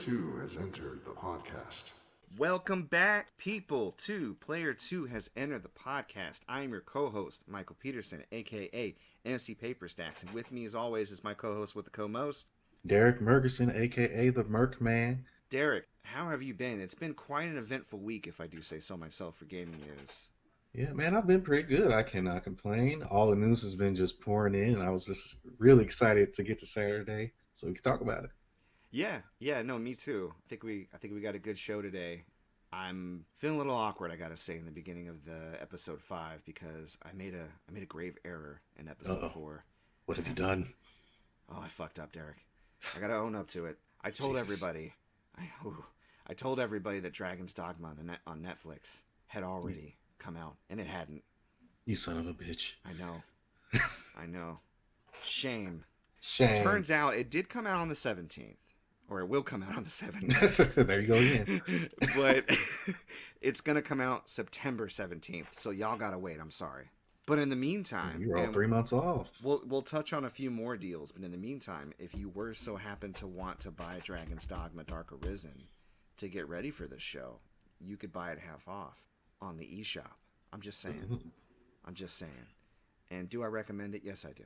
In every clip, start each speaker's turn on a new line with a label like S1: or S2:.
S1: 2 has entered the podcast.
S2: Welcome back, people, to Player 2 has entered the podcast. I am your co-host, Michael Peterson, a.k.a. MC Paperstacks, and with me, as always, is my co-host with the co-most,
S3: Derrick Mergerson, a.k.a. the Merc Man.
S2: Derrick. How have you been? It's been quite an eventful week, if I do say so myself, for gaming news.
S3: Yeah, man, I've been pretty good. I cannot complain. All the news has been just pouring in, and I was just really excited to get to Saturday so we could talk about it.
S2: Yeah, no, me too. I think we got a good show today. I'm feeling a little awkward, I gotta say, in the beginning of the episode 5 because I made a grave error in episode 4.
S3: What have you done?
S2: Oh, I fucked up, Derrick. I gotta own up to it. I told
S3: Jesus.
S2: everybody. I told everybody that Dragon's Dogma on Netflix had already come out, and it hadn't.
S3: You son of a bitch.
S2: I know. I know. Shame.
S3: Shame.
S2: Turns out it did come out on the 17th. Or it will come out on the 17th.
S3: There you go again.
S2: But it's going to come out September 17th, so y'all got to wait. I'm sorry. But in the meantime...
S3: You're all 3 months off.
S2: We'll touch on a few more deals, but in the meantime, if you were so happen to want to buy Dragon's Dogma Dark Arisen to get ready for this show, you could buy it half off on the eShop. I'm just saying. And do I recommend it? Yes, I do.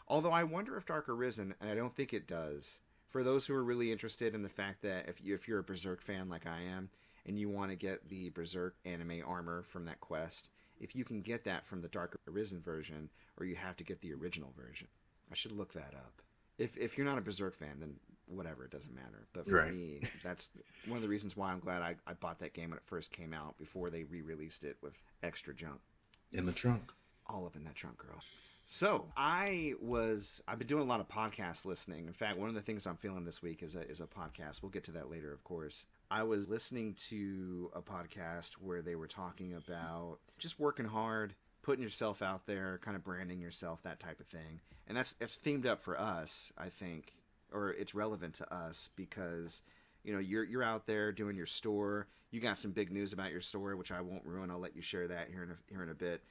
S2: Although I wonder if Dark Arisen, and I don't think it does... For those who are really interested in the fact that if you're a Berserk fan like I am, and you want to get the Berserk anime armor from that quest, if you can get that from the Dark Arisen version, or you have to get the original version. I should look that up. If you're not a Berserk fan, then whatever, it doesn't matter. But for me, that's one of the reasons why I'm glad I bought that game when it first came out, before they re-released it with extra junk.
S3: In the trunk.
S2: All up in that trunk, girl. So I've been doing a lot of podcast listening. In fact, one of the things I'm feeling this week is a podcast. We'll get to that later, of course. I was listening to a podcast where they were talking about just working hard, putting yourself out there, kind of branding yourself, that type of thing. And that's themed up for us, I think, or it's relevant to us because, you know, you're out there doing your store. You got some big news about your store, which I won't ruin. I'll let you share that here in a bit.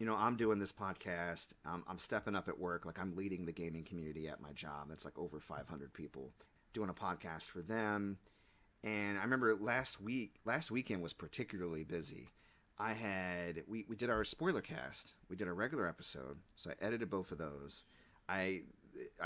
S2: You know, I'm doing this podcast. I'm stepping up at work. Like, I'm leading the gaming community at my job. That's like over 500 people. Doing a podcast for them. And I remember last weekend was particularly busy. We did our spoiler cast. We did a regular episode. So I edited both of those. I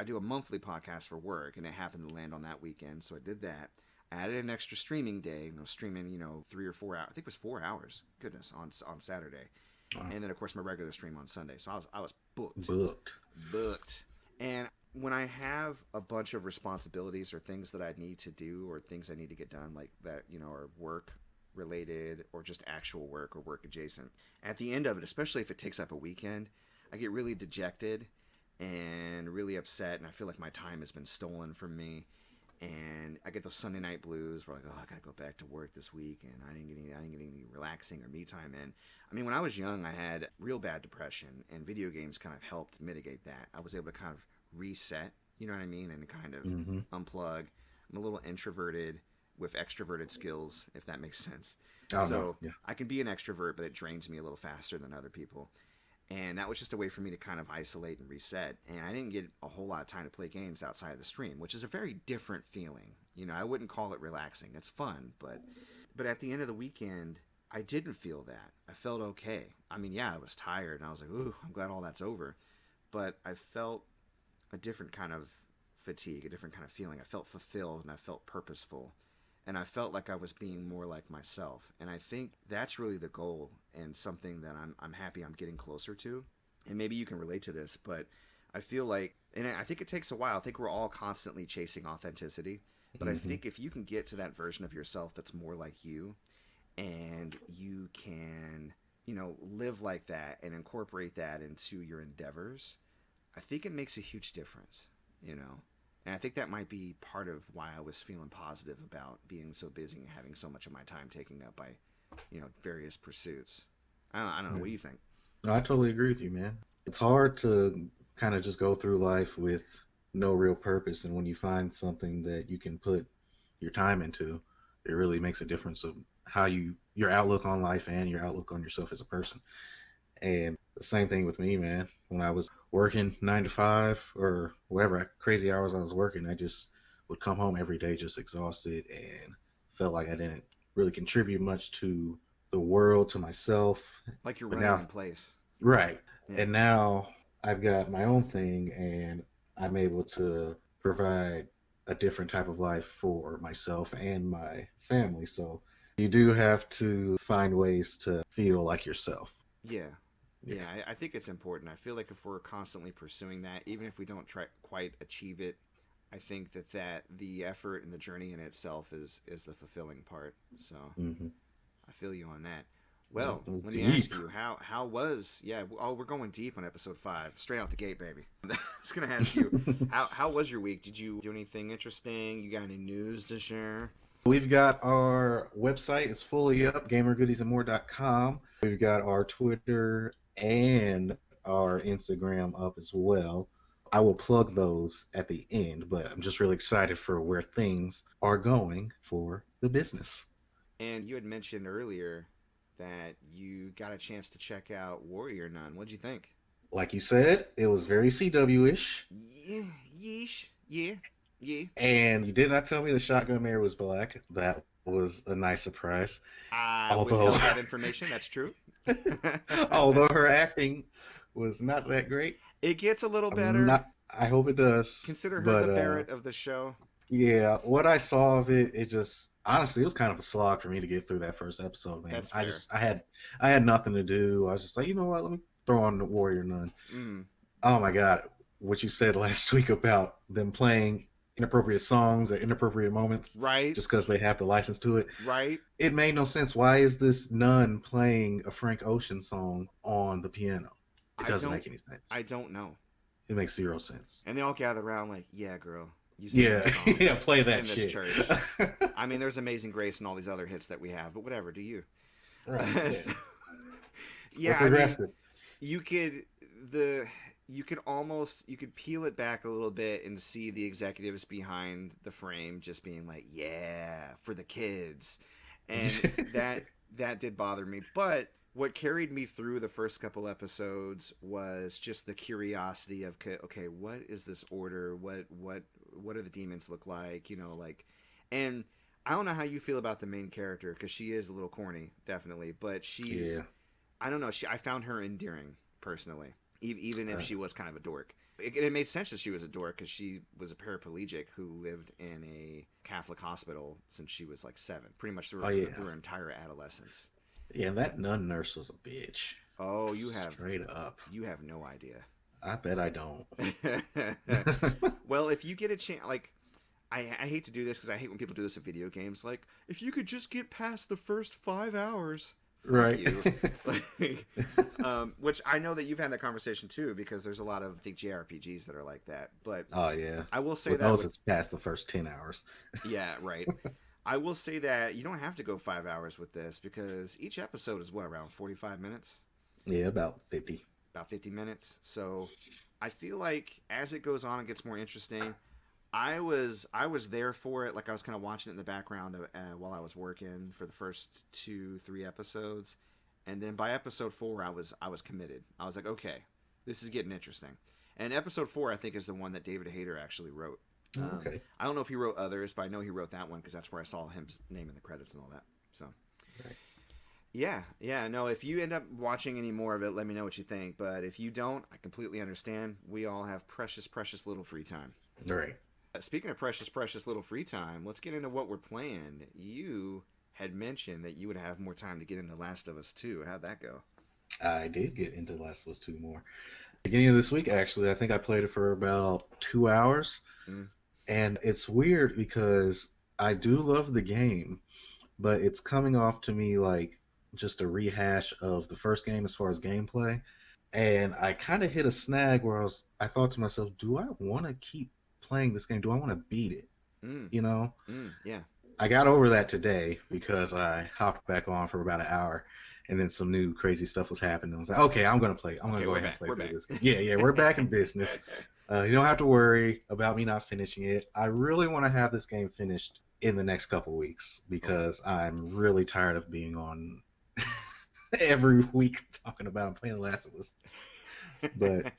S2: do a monthly podcast for work, and it happened to land on that weekend. So I did that. I added an extra streaming day. Streaming, 3 or 4 hours. I think it was 4 hours. Goodness, on Saturday. Wow. And then, of course, my regular stream on Sunday. So I was booked. And when I have a bunch of responsibilities or things that I need to do or things I need to get done like that, are work related or just actual work or work adjacent, at the end of it, especially if it takes up a weekend, I get really dejected and really upset. And I feel like my time has been stolen from me. And I get those Sunday night blues where like, oh, I gotta go back to work this week, and I didn't get any relaxing or me time in. I mean, when I was young, I had real bad depression, and video games kind of helped mitigate that. I was able to kind of reset, you know what I mean, and kind of unplug. I'm a little introverted with extroverted skills, if that makes sense. I can be an extrovert, but it drains me a little faster than other people. And that was just a way for me to kind of isolate and reset. And I didn't get a whole lot of time to play games outside of the stream, which is a very different feeling. I wouldn't call it relaxing. It's fun, but at the end of the weekend, I didn't feel that. I felt okay. I mean, yeah, I was tired, and I was like, ooh, I'm glad all that's over. But I felt a different kind of fatigue, a different kind of feeling. I felt fulfilled, and I felt purposeful. And I felt like I was being more like myself. And I think that's really the goal and something that I'm happy I'm getting closer to. And maybe you can relate to this, but I feel like, and I think it takes a while. I think we're all constantly chasing authenticity. But I think if you can get to that version of yourself that's more like you, and you can, live like that and incorporate that into your endeavors, I think it makes a huge difference, And I think that might be part of why I was feeling positive about being so busy and having so much of my time taken up by, various pursuits. I don't know. What do you think?
S3: No, I totally agree with you, man. It's hard to kind of just go through life with no real purpose. And when you find something that you can put your time into, it really makes a difference of how your outlook on life and your outlook on yourself as a person. And the same thing with me, man. When I was working 9 to 5 or whatever crazy hours I was working, I just would come home every day just exhausted and felt like I didn't really contribute much to the world, to myself.
S2: Like you're
S3: But
S2: running
S3: now,
S2: in place.
S3: right.
S2: Yeah.
S3: And now I've got my own thing and I'm able to provide a different type of life for myself and my family. So you do have to find ways to feel like yourself.
S2: Yeah.
S3: Yeah.
S2: Yeah, I think it's important. I feel like if we're constantly pursuing that, even if we don't try quite achieve it, I think that the effort and the journey in itself is the fulfilling part. So
S3: Hmm.
S2: I feel you on that. Well, let me ask
S3: Deep.
S2: you, how was we're going deep on episode 5, straight out the gate, baby. I was gonna ask you, how was your week? Did you do anything interesting? You got any news to share?
S3: We've got our website is fully up, gamergoodiesandmore.com. We've got our Twitter and our Instagram up as well. I will plug those at the end, but I'm just really excited for where things are going for the business.
S2: And you had mentioned earlier that you got a chance to check out Warrior Nun. What'd you think?
S3: Like you said, it was very CW-ish,
S2: Yeah, yeesh, yeah, yeah.
S3: and you did not tell me the shotgun mayor was black. That was a nice surprise.
S2: I
S3: Although,
S2: withheld that information. That's true.
S3: although her acting was not that great.
S2: It gets a little
S3: I'm
S2: better.
S3: not. I hope it does.
S2: Consider her the
S3: But
S2: Barrett of the show.
S3: yeah, what I saw of it, it just honestly, it was kind of a slog for me to get through that first episode, man.
S2: That's fair.
S3: I had nothing to do. I was just like, you know what? Let me throw on the Warrior Nun.
S2: Mm,
S3: Oh my God, what you said last week about them playing inappropriate songs at inappropriate moments
S2: right,
S3: just because they have the license to it.
S2: right.
S3: It made no sense. Why is this nun playing a Frank Ocean song on the piano? It
S2: I
S3: doesn't
S2: don't.
S3: make any sense.
S2: I don't know.
S3: It makes zero sense.
S2: And they all gather around like, yeah, girl, you sing
S3: Yeah,
S2: that song
S3: yeah, play that
S2: in this
S3: shit.
S2: church. I mean, there's Amazing Grace and all these other hits that we have, but whatever. Do you?
S3: Right.
S2: So-
S3: Yeah.
S2: yeah, I mean,
S3: Progressive.
S2: you could you could peel it back a little bit and see the executives behind the frame just being like, yeah, for the kids, and that did bother me. But what carried me through the first couple episodes was just the curiosity of, okay, what is this order? What do the demons look like? You know, like, and I don't know how you feel about the main character because she is a little corny, definitely, but she's
S3: Yeah.
S2: I don't know. I found her endearing personally, even if she was kind of a dork. It made sense that she was a dork because she was a paraplegic who lived in a Catholic hospital since she was like 7, pretty much through her entire adolescence.
S3: Yeah, that nun nurse was a bitch.
S2: Oh,
S3: Straight up.
S2: you have no idea.
S3: I bet I don't.
S2: Well, if you get a chance, like, I hate to do this because I hate when people do this in video games. Like, if you could just get past the first 5 hours, fuck
S3: Right.
S2: you. Like, which I know that you've had that conversation too, because there's a lot of, I think, JRPGs that are like that. But
S3: Oh yeah.
S2: I will say
S3: With
S2: that
S3: those, it's past the first 10 hours.
S2: yeah, right. I will say that you don't have to go 5 hours with this because each episode is what, around 45 minutes?
S3: Yeah, about 50.
S2: About 50 minutes. So I feel like as it goes on, it gets more interesting. I was there for it. Like, I was kind of watching it in the background while I was working for the first 2-3 episodes, and then by episode 4, I was committed. I was like, okay, this is getting interesting. And episode 4, I think, is the one that David Hayter actually wrote.
S3: Okay.
S2: I don't know if he wrote others, but I know he wrote that one because that's where I saw his name in the credits and all that. So,
S3: Right.
S2: yeah. No, if you end up watching any more of it, let me know what you think. But if you don't, I completely understand. We all have precious, precious little free time.
S3: All right.
S2: Speaking of precious, precious little free time, let's get into what we're playing. You had mentioned that you would have more time to get into Last of Us 2. How'd that go?
S3: I did get into Last of Us 2 more. Beginning of this week, actually, I think I played it for about 2 hours.
S2: Mm.
S3: And it's weird because I do love the game, but it's coming off to me like just a rehash of the first game as far as gameplay. And I kind of hit a snag where I thought to myself, do I want to keep playing this game? Do I want to beat it?
S2: Mm.
S3: You know?
S2: Yeah.
S3: I got over that today because I hopped back on for about an hour, and then some new crazy stuff was happening. I was like, okay, I'm gonna play. I'm gonna go ahead and play through this game. Yeah, we're back in business. You don't have to worry about me not finishing it. I really want to have this game finished in the next couple weeks because I'm really tired of being on every week talking about I'm playing Last of Us. But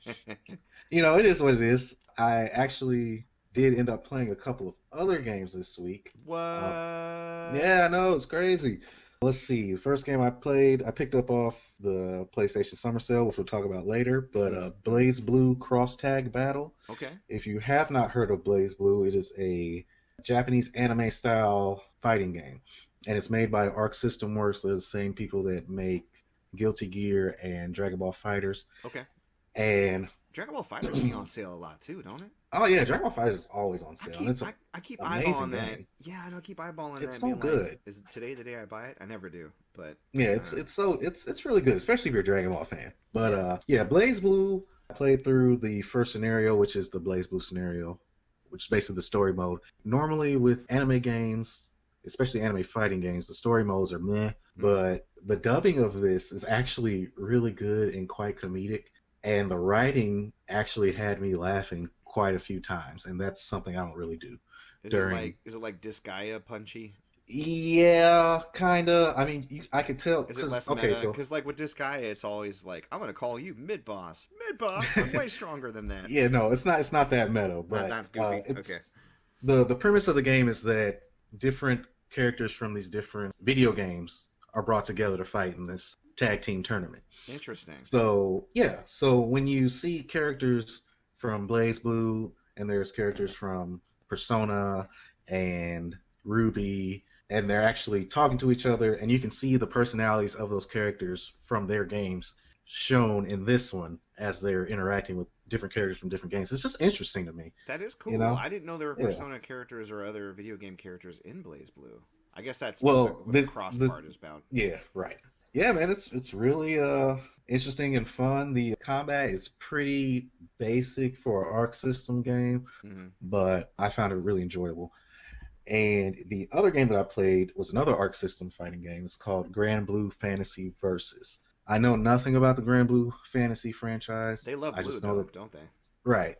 S3: it is what it is. I actually did end up playing a couple of other games this week. Uh,
S2: What?
S3: yeah, I know, it's crazy. Let's see. The first game I played, I picked up off the PlayStation Summer Sale, which we'll talk about later. But
S2: Mm-hmm.
S3: BlazBlue Cross Tag Battle.
S2: Okay.
S3: If you have not heard of BlazBlue, it is a Japanese anime style fighting game, and it's made by Arc System Works. They're the same people that make Guilty Gear and Dragon Ball Fighters.
S2: Okay.
S3: And
S2: Dragon Ball Fighters be on sale a lot too, don't it?
S3: oh yeah, Dragon Ball Fighters is always on
S2: I
S3: sale, and
S2: keep
S3: it's an
S2: I keep
S3: amazing
S2: eyeballing that.
S3: game.
S2: Yeah, I know. I keep eyeballing
S3: It's
S2: that,
S3: so
S2: being like,
S3: good.
S2: "Is today the day I buy it?" I never do, but
S3: Yeah,
S2: uh,
S3: it's really good, especially if you're a Dragon Ball fan. But
S2: yeah.
S3: yeah, Blaze Blue. I played through the first scenario, which is the Blaze Blue scenario, which is basically the story mode. Normally with anime games, especially anime fighting games, the story modes are meh,
S2: Mm.
S3: but the dubbing of this is actually really good and quite comedic, and the writing actually had me laughing quite a few times, and that's something I don't really do during.
S2: Is it like Disgaea punchy?
S3: Yeah, kinda. I mean, I could tell
S2: Is it
S3: because
S2: less
S3: okay,
S2: meta?
S3: so
S2: Because like with Disgaea, it's always like, "I'm gonna call you mid boss, mid boss. I'm way stronger than that."
S3: yeah, no, it's not that meta,
S2: Not
S3: but
S2: not goofy. Okay.
S3: it's the premise of the game is that different characters from these different video games are brought together to fight in this tag team tournament.
S2: Interesting.
S3: So yeah, so when you see characters from Blaze Blue and there's characters from Persona and Ruby, and they're actually talking to each other, and you can see the personalities of those characters from their games shown in this one as they're interacting with different characters from different games. It's just interesting to me,
S2: That is
S3: you
S2: cool.
S3: know?
S2: I didn't know there were
S3: Yeah.
S2: Persona characters or other video game characters in BlazBlue. I guess that's
S3: Well,
S2: what the cross
S3: the
S2: part is about.
S3: yeah, right. Yeah, man, it's really interesting and fun. The combat is pretty basic for an Arc System game,
S2: Hmm.
S3: but I found it really enjoyable. And the other game that I played was another Arc System fighting game. It's called Granblue Fantasy Versus. I know nothing about the Granblue Fantasy franchise.
S2: They love
S3: I
S2: blue
S3: just know
S2: though,
S3: that
S2: don't they?
S3: right.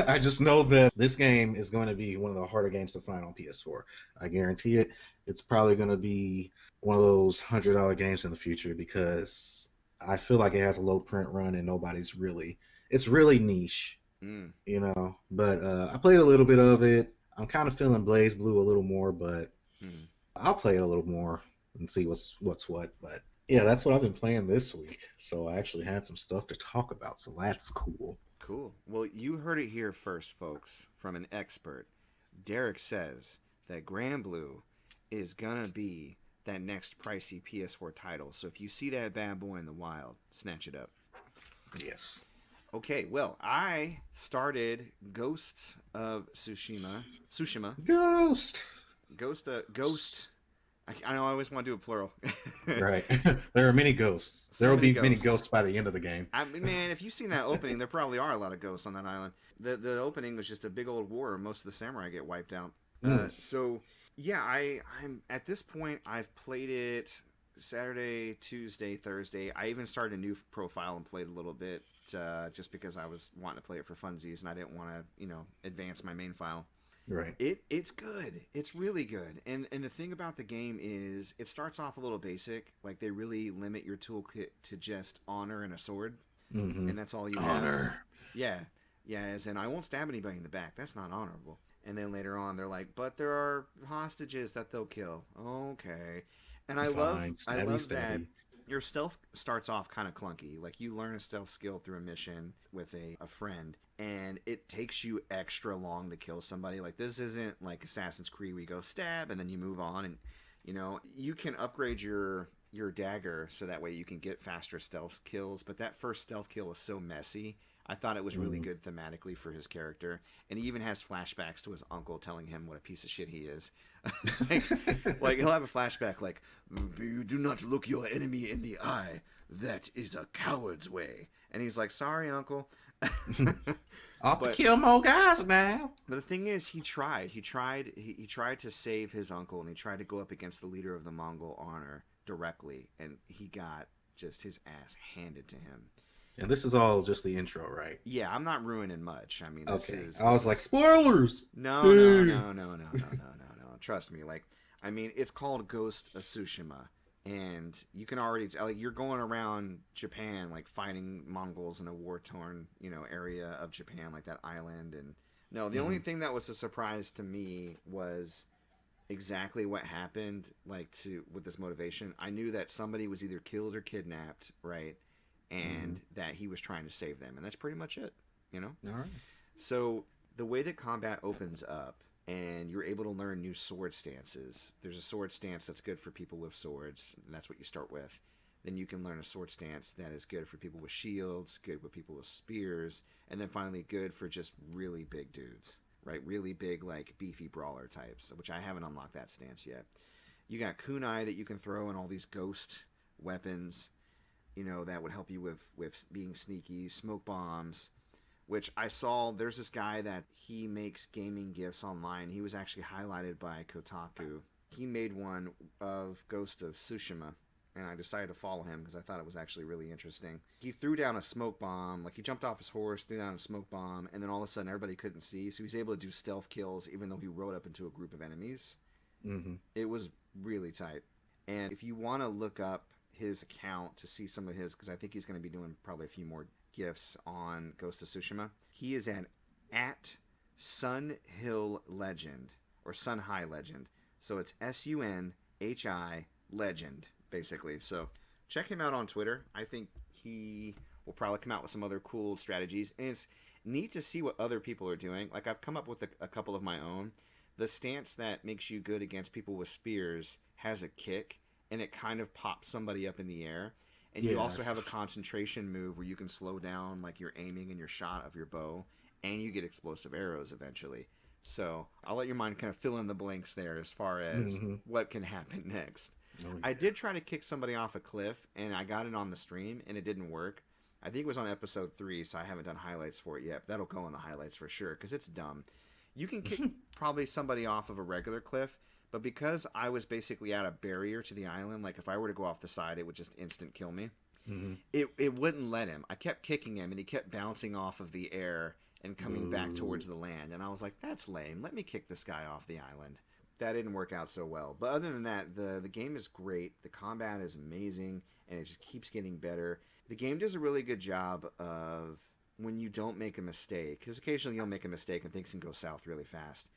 S3: I just know that this game is going to be one of the harder games to find on PS4. I guarantee it. It's probably going to be one of those $100 games in the future because I feel like it has a low print run and nobody's really. It's really niche,
S2: Mm.
S3: you know. But I played a little bit of it. I'm kind of feeling Blaze Blue a little more, but
S2: Mm.
S3: I'll play it a little more and see what's what. But yeah, that's what I've been playing this week. So I actually had some stuff to talk about. So that's cool.
S2: Cool. Well, you heard it here first, folks, from an expert. Derrick says that Granblue is gonna be that next pricey PS4 title. So if you see that bad boy in the wild, snatch it up.
S3: Yes.
S2: Okay, well, I started Ghosts of Tsushima. Tsushima.
S3: Ghost.
S2: Ghost. I know I always want to do a plural.
S3: Right. There are many ghosts. There
S2: So
S3: will
S2: many
S3: be many
S2: ghosts.
S3: ghosts by the end of the game.
S2: I mean, man, if you've seen that opening, there probably are a lot of ghosts on that island. The opening was just a big old war. Most of the samurai get wiped out.
S3: Mm,
S2: So yeah, I'm at this point. I've played it Saturday, Tuesday, Thursday. I even started a new profile and played a little bit just because I was wanting to play it for funsies and I didn't want to advance my main file.
S3: right.
S2: It's good. It's really good. And the thing about the game is it starts off a little basic. Like they really limit your toolkit to just honor and a sword,
S3: Mm-hmm.
S2: and that's all you have.
S3: Honor.
S2: Yeah. Yeah, as in I won't stab anybody in the back. That's not honorable. And then later on they're like, "But there are hostages that they'll kill." Okay. And
S3: Fine.
S2: I
S3: Stabby,
S2: love that
S3: stabby.
S2: your stealth starts off kind of clunky. Like you learn a stealth skill through a mission with a friend, and it takes you extra long to kill somebody. Like this isn't like Assassin's Creed where you go stab and then you move on, and you can upgrade your dagger so that way you can get faster stealth kills. But that first stealth kill is so messy. I thought it was really
S3: Mm.
S2: good thematically for his character, and he even has flashbacks to his uncle telling him what a piece of shit he is. like, like he'll have a flashback like, "You do not look your enemy in the eye. That is a coward's way." And he's like, "Sorry, uncle."
S3: Off to
S2: but
S3: kill more guys now.
S2: but the thing is, he tried. He tried to save his uncle, and he tried to go up against the leader of the Mongol honor directly, and he got just his ass handed to him.
S3: And this is all just the intro, right?
S2: Yeah, I'm not ruining much. I mean,
S3: Okay. I
S2: this
S3: was like,
S2: is
S3: spoilers.
S2: no, no,
S3: Hey.
S2: no, no, no, no, no, no, no. Trust me. Like, I mean, it's called Ghost of Tsushima, and you can already like you're going around Japan, like fighting Mongols in a war torn area of Japan, like that island, and No, the only thing that was a surprise to me was exactly what happened, like with this motivation. I knew that somebody was either killed or kidnapped, right? And that he was trying to save them, and that's pretty much it, you know?
S3: All right.
S2: So the way that combat opens up, and you're able to learn new sword stances. There's a sword stance that's good for people with swords, and that's what you start with. Then you can learn a sword stance that is good for people with shields, good with people with spears, and then finally good for just really big dudes, right? Really big, like beefy brawler types, which I haven't unlocked that stance yet. You got kunai that you can throw in all these ghost weapons, you know, that would help you with being sneaky, smoke bombs, which I saw. There's this guy that he makes gaming gifs online. He was actually highlighted by Kotaku. He made one of Ghost of Tsushima, and I decided to follow him because I thought it was actually really interesting. He threw down a smoke bomb, like he jumped off his horse, threw down a smoke bomb, and then all of a sudden everybody couldn't see, so he was able to do stealth kills even though he rode up into a group of enemies. It was really tight. And if you want to look up his account to see some of his, because I think he's going to be doing probably a few more gifts on Ghost of Tsushima. He is at Sun Hill Legend, or Sun High Legend. So it's SUNHI Legend, basically. So check him out on Twitter. I think he will probably come out with some other cool strategies. And it's neat to see what other people are doing. Like, I've come up with a couple of my own. The stance that makes you good against people with spears has a kick, and it kind of pops somebody up in the air. And you also have a concentration move where you can slow down like your aiming and your shot of your bow, and you get explosive arrows eventually. So I'll let your mind kind of fill in the blanks there as far as what can happen next. I did try to kick somebody off a cliff, and I got it on the stream, and it didn't work. I think it was on episode 3, so I haven't done highlights for it yet. That'll go in the highlights for sure, because it's dumb. You can kick probably somebody off of a regular cliff, but because I was basically at a barrier to the island, like if I were to go off the side, it would just instant kill me. It wouldn't let him. I kept kicking him, and he kept bouncing off of the air and coming back towards the land. And I was like, that's lame. Let me kick this guy off the island. That didn't work out so well. But other than that, the game is great. The combat is amazing, and it just keeps getting better. The game does a really good job of when you don't make a mistake, because occasionally you'll make a mistake and things can go south really fast.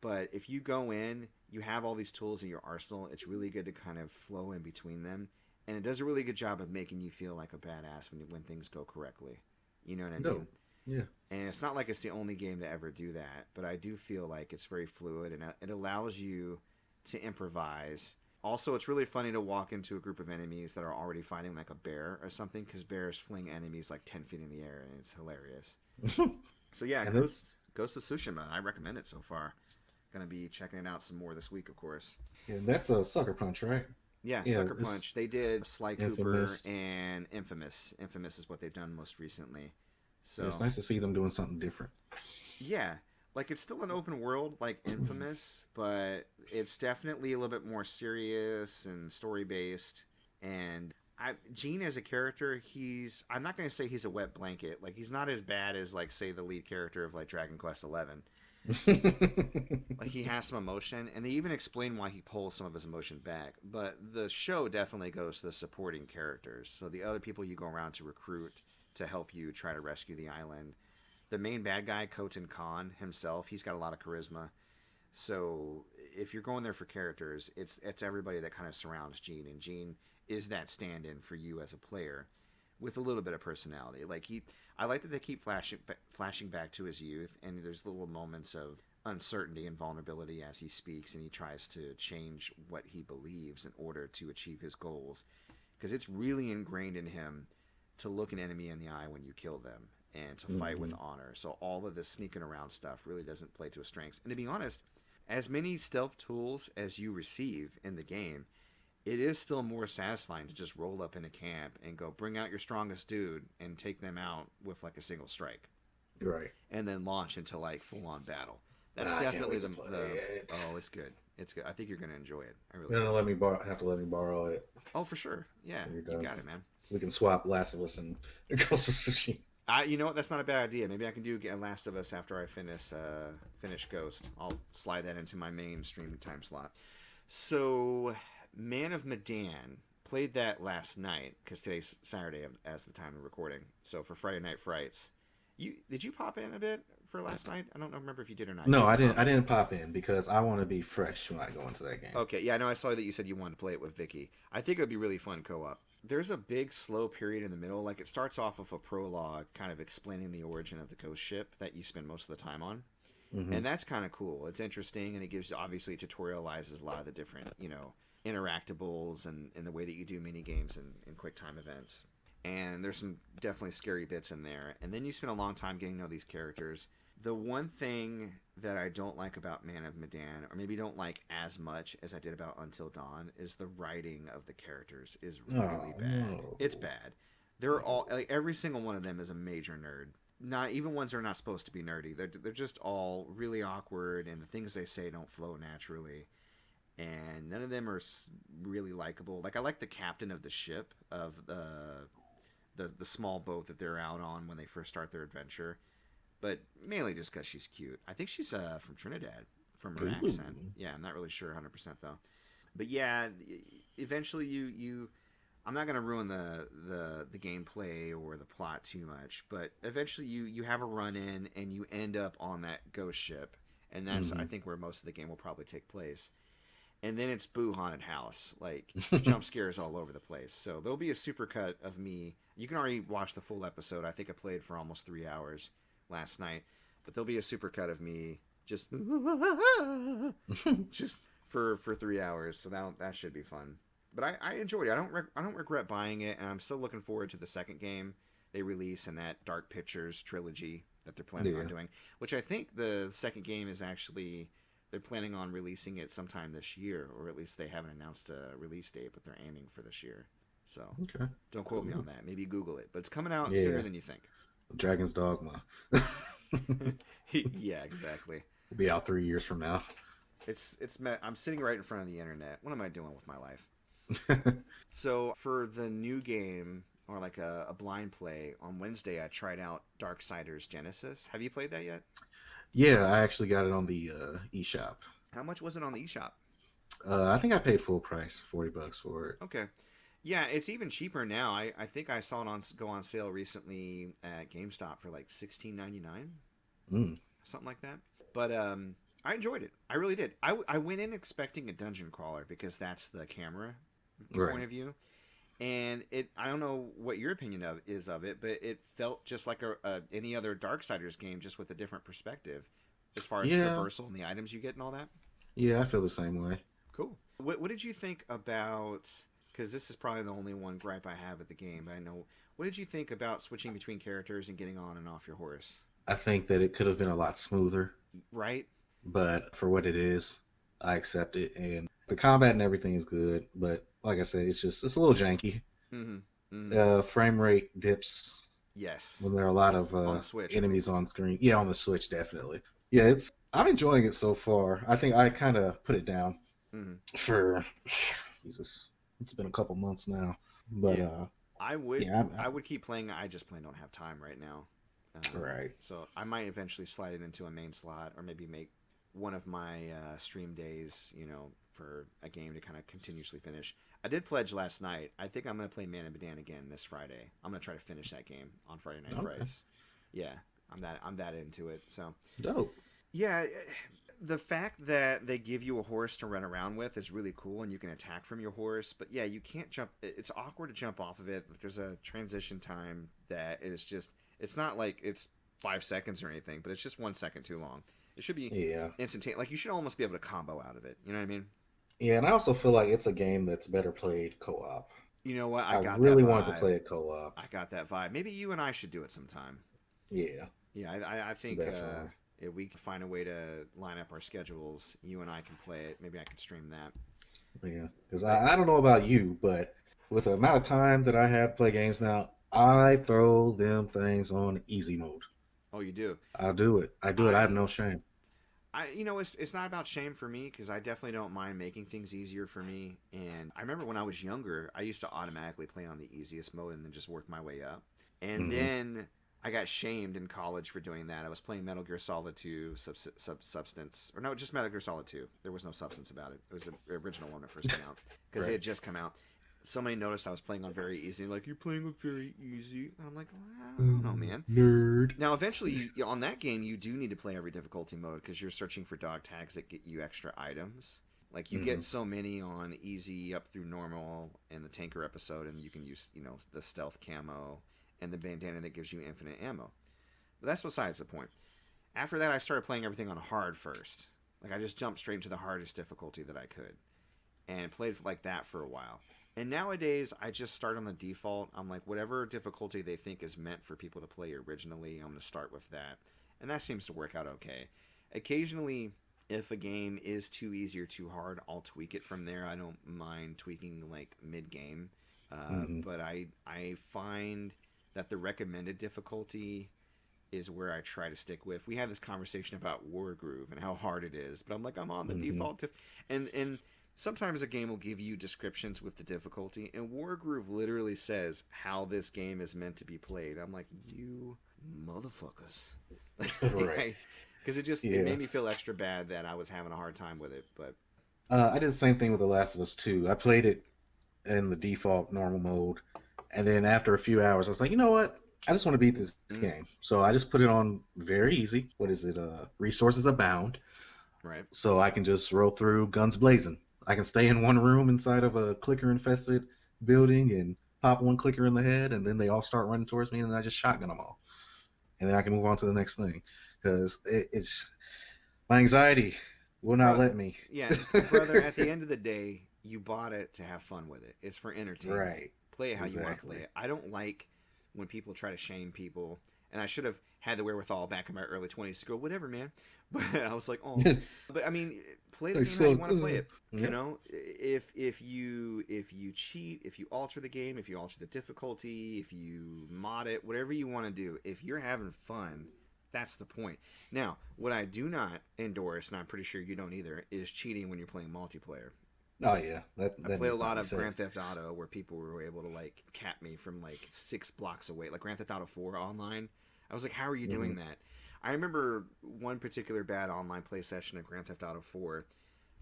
S2: But if you go in, you have all these tools in your arsenal. It's really good to kind of flow in between them. And it does a really good job of making you feel like a badass when things go correctly. You know what I mean?
S3: Yeah.
S2: And it's not like it's the only game to ever do that. But I do feel like it's very fluid, and it allows you to improvise. Also, it's really funny to walk into a group of enemies that are already fighting like a bear or something, because bears fling enemies like 10 feet in the air, and it's hilarious. So yeah, Ghost of Tsushima, I recommend it so far. Going to be checking it out some more this week, of course.
S3: Yeah, that's a Sucker Punch, right?
S2: Yeah, Sucker Punch. They did Sly Cooper and Infamous. Infamous is what they've done most recently. So
S3: it's nice to see them doing something different.
S2: Yeah, like it's still an open world like Infamous, but it's definitely a little bit more serious and story based. And Gene as a character, I'm not going to say he's a wet blanket. Like, he's not as bad as, like, say, the lead character of like Dragon Quest 11. Like, he has some emotion, and they even explain why he pulls some of his emotion back. But the show definitely goes to the supporting characters, so the other people you go around to recruit to help you try to rescue the island. The main bad guy, Khoten Khan himself, he's got a lot of charisma. So if you're going there for characters, it's everybody that kind of surrounds Gene, and Gene is that stand-in for you as a player with a little bit of personality. Like, I like that they keep flashing back to his youth, and there's little moments of uncertainty and vulnerability as he speaks, and he tries to change what he believes in order to achieve his goals, because it's really ingrained in him to look an enemy in the eye when you kill them and to fight with honor. So all of this sneaking around stuff really doesn't play to his strengths. And to be honest, as many stealth tools as you receive in the game, it is still more satisfying to just roll up in a camp and go bring out your strongest dude and take them out with like a single strike.
S3: Right.
S2: And then launch into like full-on battle. That's definitely oh, it's good. It's good. I think you're going to enjoy it. I really
S3: You're going to have to let me borrow it.
S2: Oh, for sure. Yeah, you got it, man.
S3: We can swap Last of Us and Ghost of Tsushima.
S2: You know what? That's not a bad idea. Maybe I can do Last of Us after I finish Ghost. I'll slide that into my main stream time slot. So, Man of Medan, played that last night, because today's Saturday as the time of recording. So for Friday Night Frights, did you pop in a bit for last night? I don't remember if you did or not.
S3: No,
S2: You
S3: I didn't. I
S2: comment.
S3: didn't pop in because I want to be fresh when I go into that game.
S2: Okay, yeah, I know. I saw that you said you wanted to play it with Vicky. I think it would be really fun co-op. There's a big slow period in the middle. Like it starts off with a prologue, kind of explaining the origin of the ghost ship that you spend most of the time on,
S3: Hmm.
S2: and that's kind of cool. It's interesting, and it gives obviously tutorializes a lot of the different interactables and the way that you do mini games and quick time events. And there's some definitely scary bits in there. And then you spend a long time getting to know these characters. The one thing that I don't like about Man of Medan, or maybe don't like as much as I did about Until Dawn, is the writing of the characters is really
S3: Oh
S2: bad.
S3: no.
S2: It's bad. They're all
S3: No.
S2: like every single one of them is a major nerd. Not even ones that are not supposed to be nerdy. They're just all really awkward, and the things they say don't flow naturally. And none of them are really likable. Like I like the captain of the ship of the small boat that they're out on when they first start their adventure, but mainly just because she's cute. I think she's from Trinidad from her
S3: Ooh.
S2: accent. Yeah, I'm not really sure 100% though. But yeah, eventually you I'm not gonna ruin the gameplay or the plot too much, but eventually you have a run in and you end up on that ghost ship, and that's I
S3: Hmm.
S2: think where most of the game will probably take place. And then it's Boo Haunted House, like jump scares all over the place. So there'll be a supercut of me. You can already watch the full episode. I think I played for almost 3 hours last night, but there'll be a supercut of me just just for 3 hours. So that should be fun. But I enjoyed it. I don't regret buying it, and I'm still looking forward to the second game they release in that Dark Pictures trilogy that they're planning on
S3: Yeah.
S2: doing. Which I think the second game is actually they're planning on releasing it sometime this year, or at least they haven't announced a release date, but they're aiming for this year. So
S3: Okay.
S2: don't quote me
S3: Cool.
S2: on that. Maybe Google it, but it's coming out sooner
S3: Yeah.
S2: than you think.
S3: Dragon's Dogma.
S2: Yeah, exactly.
S3: Will be out 3 years from now.
S2: I'm sitting right in front of the internet. What am I doing with my life? So for the new game or like a blind play on Wednesday, I tried out Darksiders Genesis. Have you played that yet?
S3: Yeah, I actually got it on the eShop.
S2: How much was it on the eShop?
S3: I think I paid full price, $40 for it.
S2: Okay. Yeah, it's even cheaper now. I think I saw it go on sale recently at GameStop for like 16.99,
S3: Mm.
S2: something like that. But I enjoyed it. I really did. I went in expecting a dungeon crawler because that's the camera point
S3: Right.
S2: of view. And I don't know what your opinion of it, but it felt just like any other Darksiders game, just with a different perspective, as far as
S3: Yeah.
S2: traversal and the items you get and all that.
S3: Yeah, I feel the same way.
S2: Cool. What did you think about? Because this is probably the only one gripe I have at the game. But I know. What did you think about switching between characters and getting on and off your horse?
S3: I think that it could have been a lot smoother,
S2: Right.
S3: but for what it is, I accept it. And the combat and everything is good, but like I said, it's a little janky.
S2: Mm-hmm. Mm-hmm.
S3: Frame rate dips
S2: Yes.
S3: when there are a lot of
S2: On the Switch, at
S3: enemies
S2: least.
S3: on screen. Yeah, on the Switch, definitely. Yeah, it's I'm enjoying it so far. I think I kind of put it down
S2: Mm-hmm.
S3: for Jesus. It's been a couple months now, but
S2: Yeah. I would.
S3: yeah,
S2: I would keep playing. I just plain don't have time right now.
S3: right.
S2: So I might eventually slide it into a main slot, or maybe make one of my stream days, for a game to kind of continuously finish. I did pledge last night. I think I'm going to play Man of Medan again this Friday. I'm going to try to finish that game on Friday Night
S3: Okay.
S2: Fridays. Yeah, I'm that into it. So
S3: Dope.
S2: yeah, the fact that they give you a horse to run around with is really cool, and you can attack from your horse. But yeah, you can't jump. It's awkward to jump off of it. There's a transition time that is just. It's not like it's 5 seconds or anything, but it's just 1 second too long. It should be
S3: Yeah.
S2: instantaneous. Like you should almost be able to combo out of it. You know what I mean?
S3: Yeah, and I also feel like it's a game that's better played co-op.
S2: You know what?
S3: I
S2: I got that
S3: really wanted to
S2: vibe.
S3: play it co-op.
S2: I got that vibe. Maybe you and I should do it sometime.
S3: Yeah,
S2: Yeah, I think
S3: definitely.
S2: if we can find a way to line up our schedules, you and I can play it. Maybe I can stream that.
S3: Yeah, because
S2: But
S3: I don't know about you, but with the amount of time that I have to play games now, I throw them things on easy mode.
S2: oh, you do.
S3: I do it. I do it. I have
S2: I
S3: no shame.
S2: it's not about shame for me because I definitely don't mind making things easier for me. And I remember when I was younger, I used to automatically play on the easiest mode and then just work my way up. And
S3: Hmm.
S2: then I got shamed in college for doing that. I was playing Metal Gear Solid 2 Substance, or no, just Metal Gear Solid 2. There was no substance about it. It was the original one that first came out because it
S3: Right.
S2: had just come out. somebody noticed I was playing on very easy. Like, you're playing with very easy. And I'm like, well, I don't know, man.
S3: Nerd.
S2: Now, eventually, on that game, you do need to play every difficulty mode because you're searching for dog tags that get you extra items. Like, you get so many on easy up through normal and the tanker episode, and you can use, the stealth camo and the bandana that gives you infinite ammo. But that's besides the point. After that, I started playing everything on hard first. Like, I just jumped straight into the hardest difficulty that I could and played like that for a while. And nowadays, I just start on the default. I'm like, whatever difficulty they think is meant for people to play originally, I'm going to start with that. And that seems to work out okay. Occasionally, if a game is too easy or too hard, I'll tweak it from there. I don't mind tweaking like mid-game. But I find that the recommended difficulty is where I try to stick with. We had this conversation about Wargroove and how hard it is, but I'm like, I'm on the default. And sometimes a game will give you descriptions with the difficulty, and Wargroove literally says how this game is meant to be played. I'm like, you motherfuckers.
S3: Right.
S2: Because it made me feel extra bad that I was having a hard time with it. But
S3: I did the same thing with The Last of Us 2. I played it in the default normal mode, and then after a few hours, I was like, you know what? I just want to beat this game. So I just put it on very easy. What is it? Resources abound.
S2: Right.
S3: So I can just roll through guns blazing. I can stay in one room inside of a clicker-infested building and pop one clicker in the head, and then they all start running towards me, and then I just shotgun them all. And then I can move on to the next thing. Because it's my anxiety will not let me.
S2: Yeah, brother, at the end of the day, you bought it to have fun with it. It's for entertainment.
S3: Right.
S2: Play it how you want to play it. I don't like when people try to shame people. And I should have had the wherewithal back in my early 20s to go, whatever, man. But I was like, oh. But, I mean, play the game how you want to play it.
S3: Yeah.
S2: You know? If you cheat, if you alter the game, if you alter the difficulty, if you mod it, whatever you want to do, if you're having fun, that's the point. Now, what I do not endorse, and I'm pretty sure you don't either, is cheating when you're playing multiplayer.
S3: Oh, yeah. That
S2: I play a lot of Grand Theft Auto where people were able to, like, cap me from, like, 6 blocks away. Like, Grand Theft Auto 4 online. I was like, how are you doing that? I remember one particular bad online play session of Grand Theft Auto 4.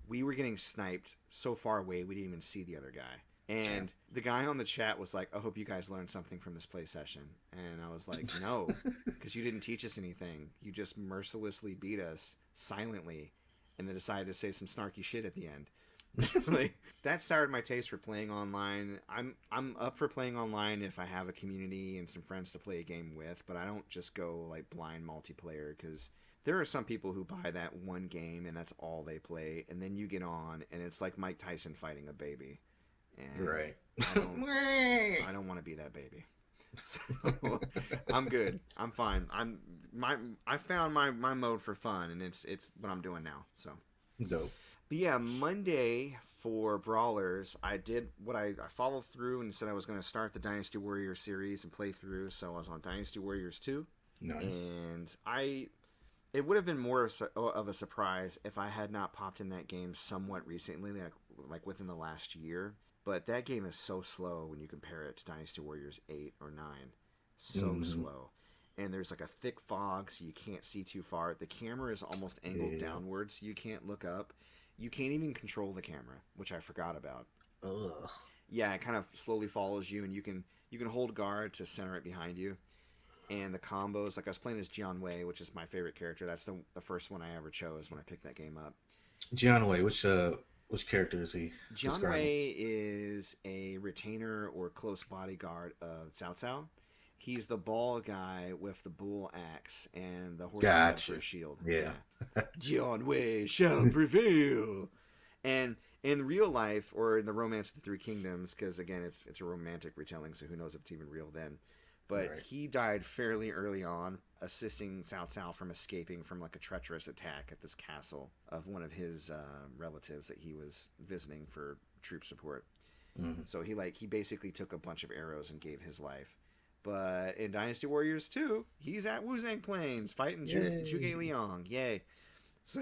S2: We were getting sniped so far away, we didn't even see the other guy. And the guy on the chat was like, I hope you guys learned something from this play session. And I was like, no, because you didn't teach us anything. You just mercilessly beat us silently and then decided to say some snarky shit at the end. Like, that soured my taste for playing online. I'm up for playing online if I have a community and some friends to play a game with, but I don't just go like blind multiplayer, because there are some people who buy that one game and that's all they play, and then you get on and it's like Mike Tyson fighting a baby. And
S3: right.
S2: I don't want to be that baby. So I'm good. I'm fine. I found my mode for fun, and it's what I'm doing now. So
S3: Dope.
S2: But yeah, Monday for Brawlers, I did what I followed through and said I was going to start the Dynasty Warriors series and play through. So I was on Dynasty Warriors 2.
S3: Nice.
S2: And it would have been more of a surprise if I had not popped in that game somewhat recently, like within the last year. But that game is so slow when you compare it to Dynasty Warriors 8 or 9. So slow. And there's like a thick fog, so you can't see too far. The camera is almost angled downwards, so you can't look up. You can't even control the camera, which I forgot about.
S3: Ugh.
S2: Yeah, it kind of slowly follows you, and you can hold guard to center it behind you. And the combos, like I was playing as Jian Wei, which is my favorite character. That's the first one I ever chose when I picked that game up.
S3: Jian Wei, which character is he?
S2: Jian Wei is a retainer or close bodyguard of Cao Cao. He's the ball guy with the bull axe and the horse's head for a shield.
S3: Yeah.
S2: Jian Wei shall prevail. And in real life, or in the Romance of the Three Kingdoms, because again, it's a romantic retelling, so who knows if it's even real then. But he died fairly early on, assisting Cao Cao from escaping from like a treacherous attack at this castle of one of his relatives that he was visiting for troop support. So he basically took a bunch of arrows and gave his life. But in Dynasty Warriors 2, he's at Wuzang Plains fighting Zhuge Liang. Yay. So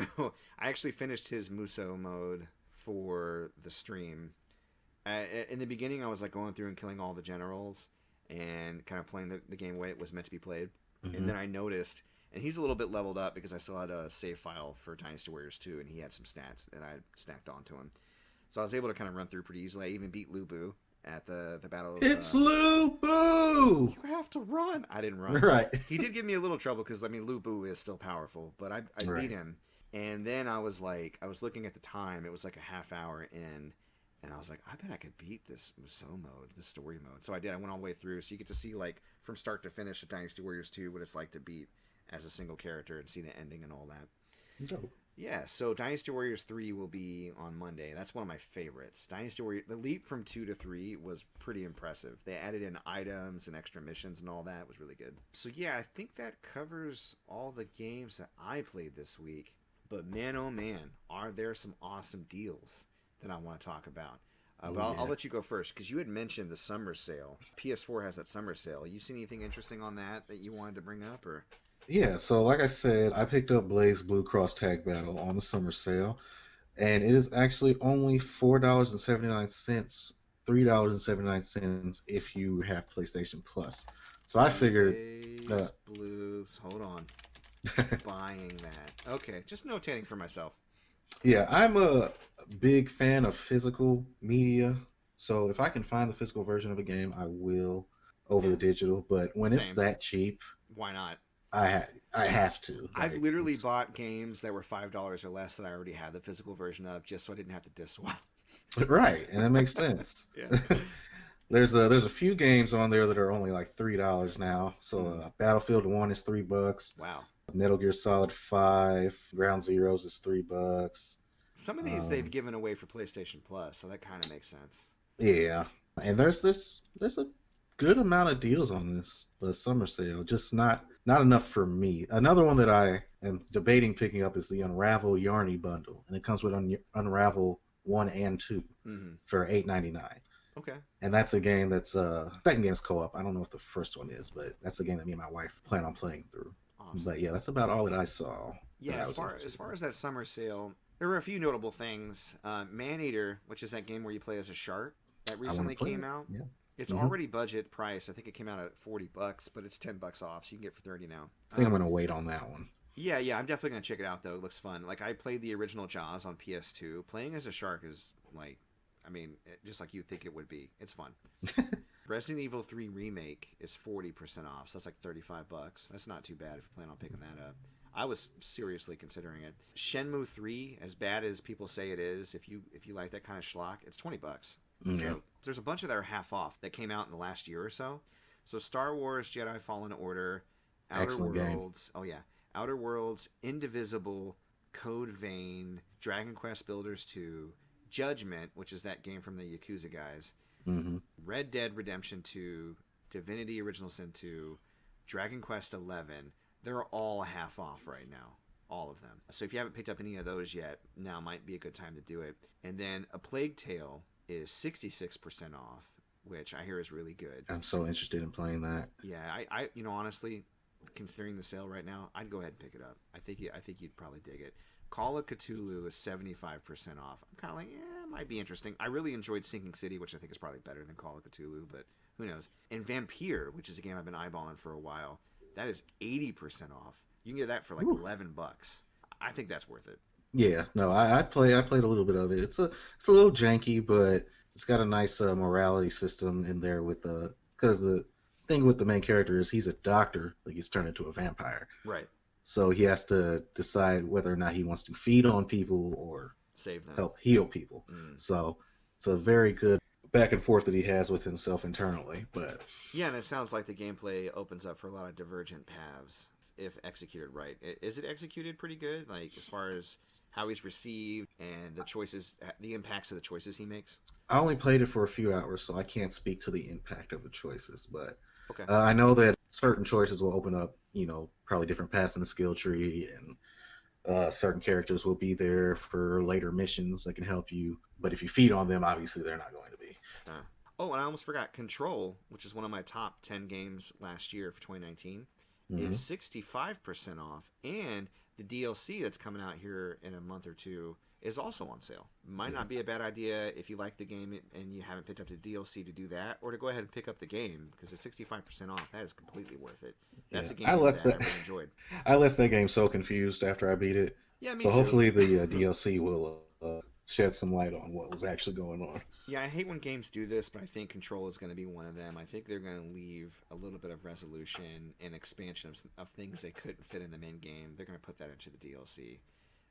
S2: I actually finished his Muso mode for the stream. In the beginning, I was like going through and killing all the generals and kind of playing the game the way it was meant to be played. And then I noticed, and he's a little bit leveled up because I still had a save file for Dynasty Warriors 2, and he had some stats that I stacked onto him. So I was able to kind of run through pretty easily. I even beat Lu Bu at the battle of...
S3: It's Lu Bu!
S2: You have to run! I didn't run.
S3: Right.
S2: He did give me a little trouble because, I mean, Lu Bu is still powerful, but I
S3: Right.
S2: beat him. And then I was looking at the time. It was like a half hour in. And I was like, I bet I could beat this Musou mode, this story mode. So I did. I went all the way through. So you get to see, like, from start to finish of Dynasty Warriors 2, what it's like to beat as a single character and see the ending and all that.
S3: Dope.
S2: Yeah, so Dynasty Warriors 3 will be on Monday. That's one of my favorites. Dynasty Warriors, the leap from 2 to 3 was pretty impressive. They added in items and extra missions and all that. It was really good. So yeah, I think that covers all the games that I played this week. But man, oh man, are there some awesome deals that I want to talk about. But I'll let you go first, because you had mentioned the summer sale. PS4 has that summer sale. You seen anything interesting on that you wanted to bring up? Or
S3: Yeah, so like I said, I picked up BlazBlue Cross Tag Battle on the summer sale, and it is actually only $4.79, $3.79 if you have PlayStation Plus. So I figured,
S2: BlazBlue, hold on. Buying that. Okay, just notating for myself.
S3: yeah, I'm a big fan of physical media, so if I can find the physical version of a game, I will over the digital. But when it's
S2: Same.
S3: that cheap,
S2: Why not?
S3: I have to.
S2: I've
S3: Like,
S2: literally
S3: it's-
S2: bought games that were $5 or less that I already had the physical version of, just so I didn't have to disc swap.
S3: right, and that makes sense.
S2: Yeah.
S3: There's a few games on there that are only like $3 now. So Battlefield 1 is $3.
S2: Wow.
S3: Metal Gear Solid 5, Ground Zeroes is $3.
S2: Some of these they've given away for PlayStation Plus, so that kind of makes sense.
S3: Yeah, and there's a good amount of deals on this summer sale, just not enough for me. Another one that I am debating picking up is the Unravel Yarny bundle, and it comes with Unravel 1 and 2 for $8.99.
S2: Okay.
S3: And that's a game that's second game is co-op. I don't know if the first one is, but that's a game that me and my wife plan on playing through.
S2: Awesome.
S3: But yeah, that's about all that I saw.
S2: Yeah, as far as that summer sale, there were a few notable things. Maneater, which is that game where you play as a shark, that recently came out.
S3: Yeah.
S2: It's already budget price. I think it came out at $40, but it's $10 off, so you can get it for $30 now.
S3: I think I'm gonna wait on that one.
S2: Yeah, I'm definitely gonna check it out though. It looks fun. Like I played the original Jaws on PS2. Playing as a shark is like, I mean, just like you'd think it would be. It's fun. Resident Evil 3 Remake is 40% off, so that's like $35. That's not too bad if you plan on picking that up. I was seriously considering it. Shenmue 3, as bad as people say it is, if you like that kind of schlock, it's $20. So there's a bunch of that are half off that came out in the last year or so. So Star Wars Jedi Fallen Order, Outer Worlds, Outer Worlds, Indivisible, Code Vein, Dragon Quest Builders 2, Judgment, which is that game from the Yakuza guys, Red Dead Redemption 2, Divinity Original Sin 2, Dragon Quest 11. They're all half off right now. All of them. So if you haven't picked up any of those yet, now might be a good time to do it. And then A Plague Tale is 66% off, which I hear is really good.
S3: I'm so interested in playing that.
S2: Yeah, I honestly, considering the sale right now, I'd go ahead and pick it up. I think you'd probably dig it. Call of Cthulhu is 75% off. I'm kind of like, it might be interesting. I really enjoyed Sinking City, which I think is probably better than Call of Cthulhu, but who knows. And Vampire, which is a game I've been eyeballing for a while, that is 80% off. You can get that for like $11. I think that's worth it.
S3: Yeah, no, I played a little bit of it. It's a little janky, but it's got a nice morality system in there with because the thing with the main character is he's a doctor, like he's turned into a vampire.
S2: Right.
S3: So he has to decide whether or not he wants to feed on people or
S2: save them,
S3: help heal people. So it's a very good back and forth that he has with himself internally. But
S2: yeah, and it sounds like the gameplay opens up for a lot of divergent paths if executed right. Is it executed pretty good, like as far as how he's received and the choices, the impacts of the choices he makes?
S3: I only played it for a few hours, so I can't speak to the impact of the choices, but
S2: okay.
S3: I know that certain choices will open up, probably different paths in the skill tree, and certain characters will be there for later missions that can help you. But if you feed on them, obviously they're not going to be.
S2: Oh, and I almost forgot, Control, which is one of my top 10 games last year for 2019, is 65% off, and the DLC that's coming out here in a month or two is also on sale. Might not be a bad idea if you like the game and you haven't picked up the DLC to do that, or to go ahead and pick up the game, because it's 65% off. That is completely worth it. That's a game I really enjoyed.
S3: I left that game so confused after I beat it.
S2: Yeah, me
S3: so
S2: too.
S3: Hopefully the DLC will shed some light on what was actually going on.
S2: Yeah, I hate when games do this, but I think Control is going to be one of them. I think they're going to leave a little bit of resolution and expansion of things they couldn't fit in the main game. They're going to put that into the DLC,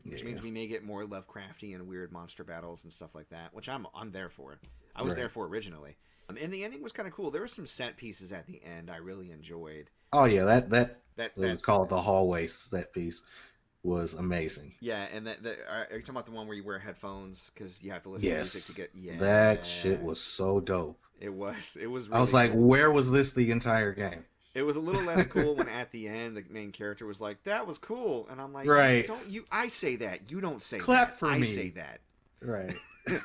S2: which means we may get more Lovecrafty and weird monster battles and stuff like that, which I'm there for. I was there for originally. And the ending was kind of cool. There were some set pieces at the end I really enjoyed.
S3: Oh yeah, that was called the hallway set piece was amazing.
S2: Yeah, and are you talking about the one where you wear headphones because you have to listen to music to get? Yeah,
S3: that shit was so dope.
S2: It was. Really
S3: I was like,
S2: cool.
S3: where was this the entire game?
S2: It was a little less cool when at the end the main character was like, "That was cool," and I'm like,
S3: right?
S2: Don't you? I say that. You don't say
S3: Clap
S2: that.
S3: for
S2: I
S3: me.
S2: say that.
S3: Right.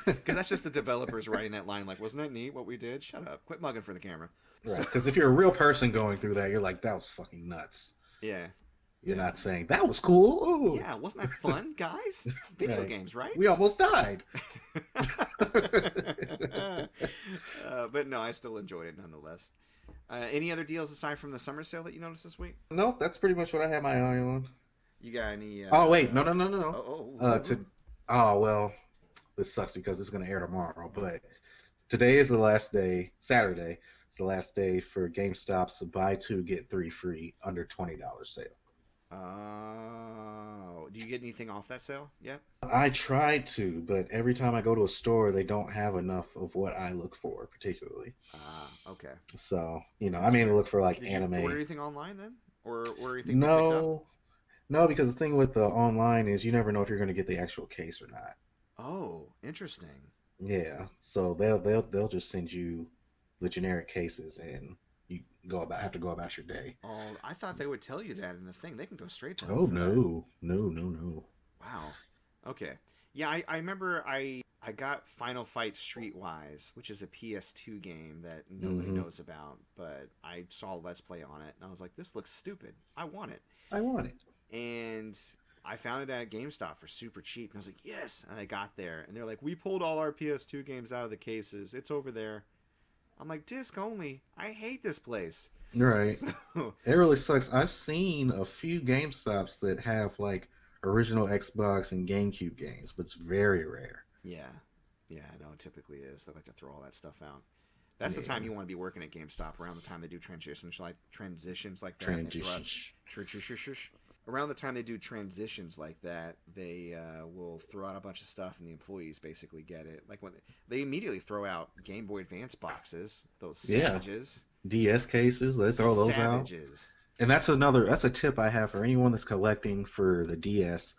S2: Because that's just the developers writing that line. Like, wasn't that neat what we did? Shut up. Quit mugging for the camera.
S3: Right. Because if you're a real person going through that, you're like, that was fucking nuts.
S2: Yeah.
S3: You're not saying that was cool. Ooh.
S2: Yeah, wasn't that fun, guys? Video games, right?
S3: We almost died.
S2: But no, I still enjoyed it nonetheless. Any other deals aside from the summer sale that you noticed this week?
S3: Nope, that's pretty much what I had my eye on.
S2: You got any?
S3: Oh wait, no. Well, this sucks because it's gonna air tomorrow. But today is the last day. Saturday is the last day for GameStop's buy two get three free under $20 sale.
S2: Oh, do you get anything off that sale yet?
S3: I tried to, but every time I go to a store, they don't have enough of what I look for, particularly.
S2: Okay.
S3: So, I mainly look for like
S2: Did
S3: anime.
S2: you order anything online then, or anything?
S3: No, because the thing with the online is you never know if you're going to get the actual case or not.
S2: Oh, interesting.
S3: Yeah, so they'll just send you the generic cases and you have to go about your day.
S2: Oh, I thought they would tell you that in the thing. They can go straight to.
S3: Oh no.
S2: Wow. Okay. Yeah, I remember I got Final Fight Streetwise, which is a PS2 game that nobody knows about, but I saw a Let's Play on it and I was like, this looks stupid. I want it. And I found it at GameStop for super cheap and I was like, yes. And I got there and they're like, we pulled all our PS2 games out of the cases. It's over there. I'm like, disc only. I hate this place.
S3: Right. So, it really sucks. I've seen a few GameStops that have like original Xbox and GameCube games, but it's very rare.
S2: Yeah. Yeah, I know it typically is. They like to throw all that stuff out. That's the time you want to be working at GameStop, around the time they do transitions like that. Around the time they do transitions like that, they will throw out a bunch of stuff, and the employees basically get it. Like when they immediately throw out Game Boy Advance boxes, those savages.
S3: DS cases, they throw those out. And that's a tip I have for anyone that's collecting for the DS.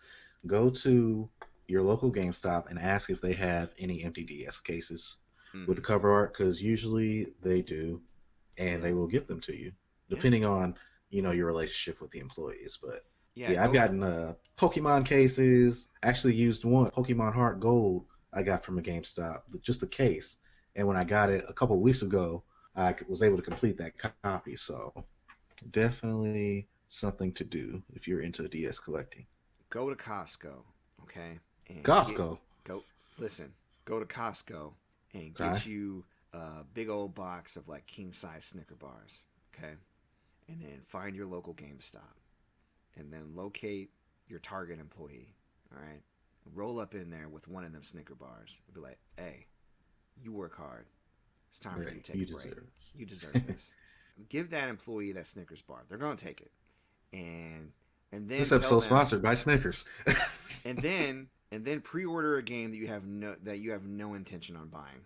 S3: Go to your local GameStop and ask if they have any empty DS cases with the cover art, because usually they do, and they will give them to you, depending on your relationship with the employees. But I've gotten Pokemon cases. Actually used one Pokemon Heart Gold I got from a GameStop, just a case. And when I got it a couple of weeks ago, I was able to complete that copy. So definitely something to do if you're into DS collecting.
S2: Go to Costco, okay? And
S3: Costco.
S2: Go to Costco and get you a big old box of like king size Snicker bars, okay? And then find your local GameStop. And then locate your Target employee, all right? Roll up in there with one of them Snicker bars and be like, hey, you work hard. It's time for you to take a break. You deserve this. Give that employee that Snickers bar. They're going to take it. And then
S3: this episode is sponsored by Snickers.
S2: and then pre-order a game that you have no intention on buying.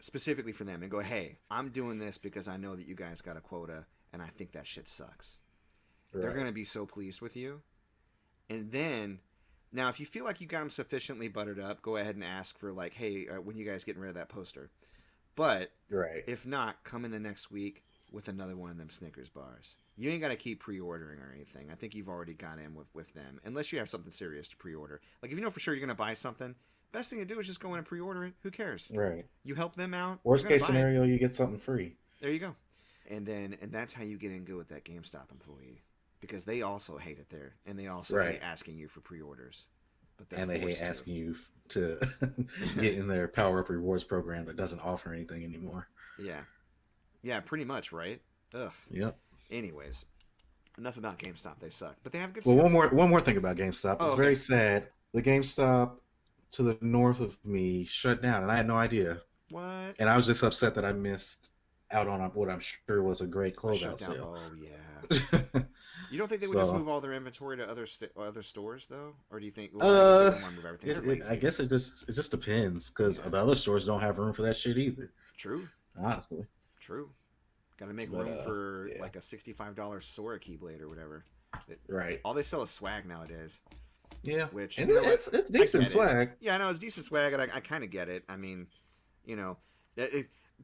S2: Specifically for them, and go, hey, I'm doing this because I know that you guys got a quota and I think that shit sucks. Right. They're going to be so pleased with you. And then, now if you feel like you got them sufficiently buttered up, go ahead and ask for like, hey, when you guys getting rid of that poster? But if not, come in the next week with another one of them Snickers bars. You ain't got to keep pre-ordering or anything. I think you've already got in with them, unless you have something serious to pre-order. Like if you know for sure you're going to buy something, best thing to do is just go in and pre-order it. Who cares?
S3: Right.
S2: You help them out.
S3: Worst case scenario, you get something free.
S2: There you go. And that's how you get in good with that GameStop employee, because they also hate it there, and they also hate asking you for pre-orders. But they hate
S3: asking you to get in their Power Up Rewards program that doesn't offer anything anymore.
S2: Yeah, pretty much, right? Ugh.
S3: Yep.
S2: Anyways, enough about GameStop. They suck, but they have good.
S3: Well, one more thing about GameStop. It's very sad. the GameStop to the north of me shut down, and I had no idea.
S2: What?
S3: And I was just upset that I missed out on what I'm sure was a great
S2: A
S3: closeout
S2: shutdown.
S3: sale.
S2: Oh yeah. You don't think they would just
S3: So,
S2: move all their inventory to other stores though, or do you think? Well, I guess they
S3: uh,
S2: wouldn't want to move everything. They're
S3: I
S2: lazy.
S3: guess it just depends because
S2: Yeah.
S3: the other stores don't have room for that shit either.
S2: True.
S3: Honestly,
S2: True. Got to make
S3: but
S2: room for
S3: yeah,
S2: like a $65 Sora Keyblade or whatever. It,
S3: right,
S2: all they sell is swag nowadays.
S3: yeah,
S2: Which,
S3: and
S2: you know what?
S3: it's
S2: I
S3: decent
S2: get it.
S3: swag.
S2: Yeah, I know it's decent swag, and I kind of get it. I mean, you know,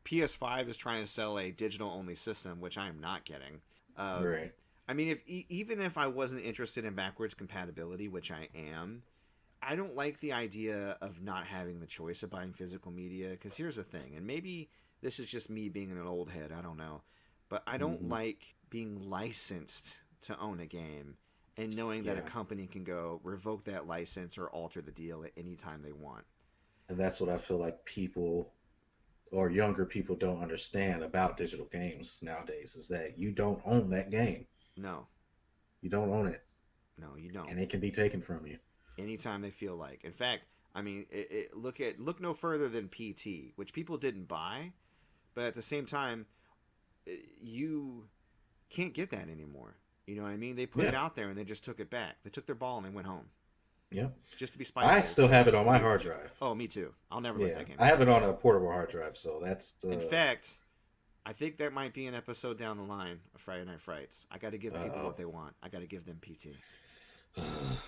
S2: PS5 is trying to sell a digital only system, which I am not getting. Uh,
S3: Right.
S2: I mean, even if I wasn't interested in backwards compatibility, which I am, I don't like the idea of not having the choice of buying physical media. Because here's the thing, and maybe this is just me being an old head. I don't know, but I don't
S3: Hmm.
S2: like being licensed to own a game and knowing that a
S3: Yeah,
S2: company can go revoke that license or alter the deal at any time they want.
S3: and that's what I feel like people or younger people don't understand about digital games nowadays is that you don't own that game.
S2: No,
S3: You don't own it,
S2: no, you don't.
S3: and it can be taken from you.
S2: Anytime they feel like. In fact, I mean, look no further than PT, which people didn't buy, but at the same time, you can't get that anymore. You know what I mean? They put it
S3: Yeah,
S2: out there and they just took it back. They took their ball and they went home
S3: yeah.
S2: just to be
S3: I
S2: spiteful
S3: still have it
S2: to
S3: on
S2: the
S3: my hard
S2: users.
S3: drive.
S2: Oh, me too. I'll never let
S3: Yeah,
S2: that game
S3: I
S2: go.
S3: have it on a portable hard drive, so that's
S2: In
S3: the.
S2: fact, I think that might be an episode down the line of Friday Night Frights. I got to give people
S3: Uh
S2: what they want. I got to give them PT.
S3: oh.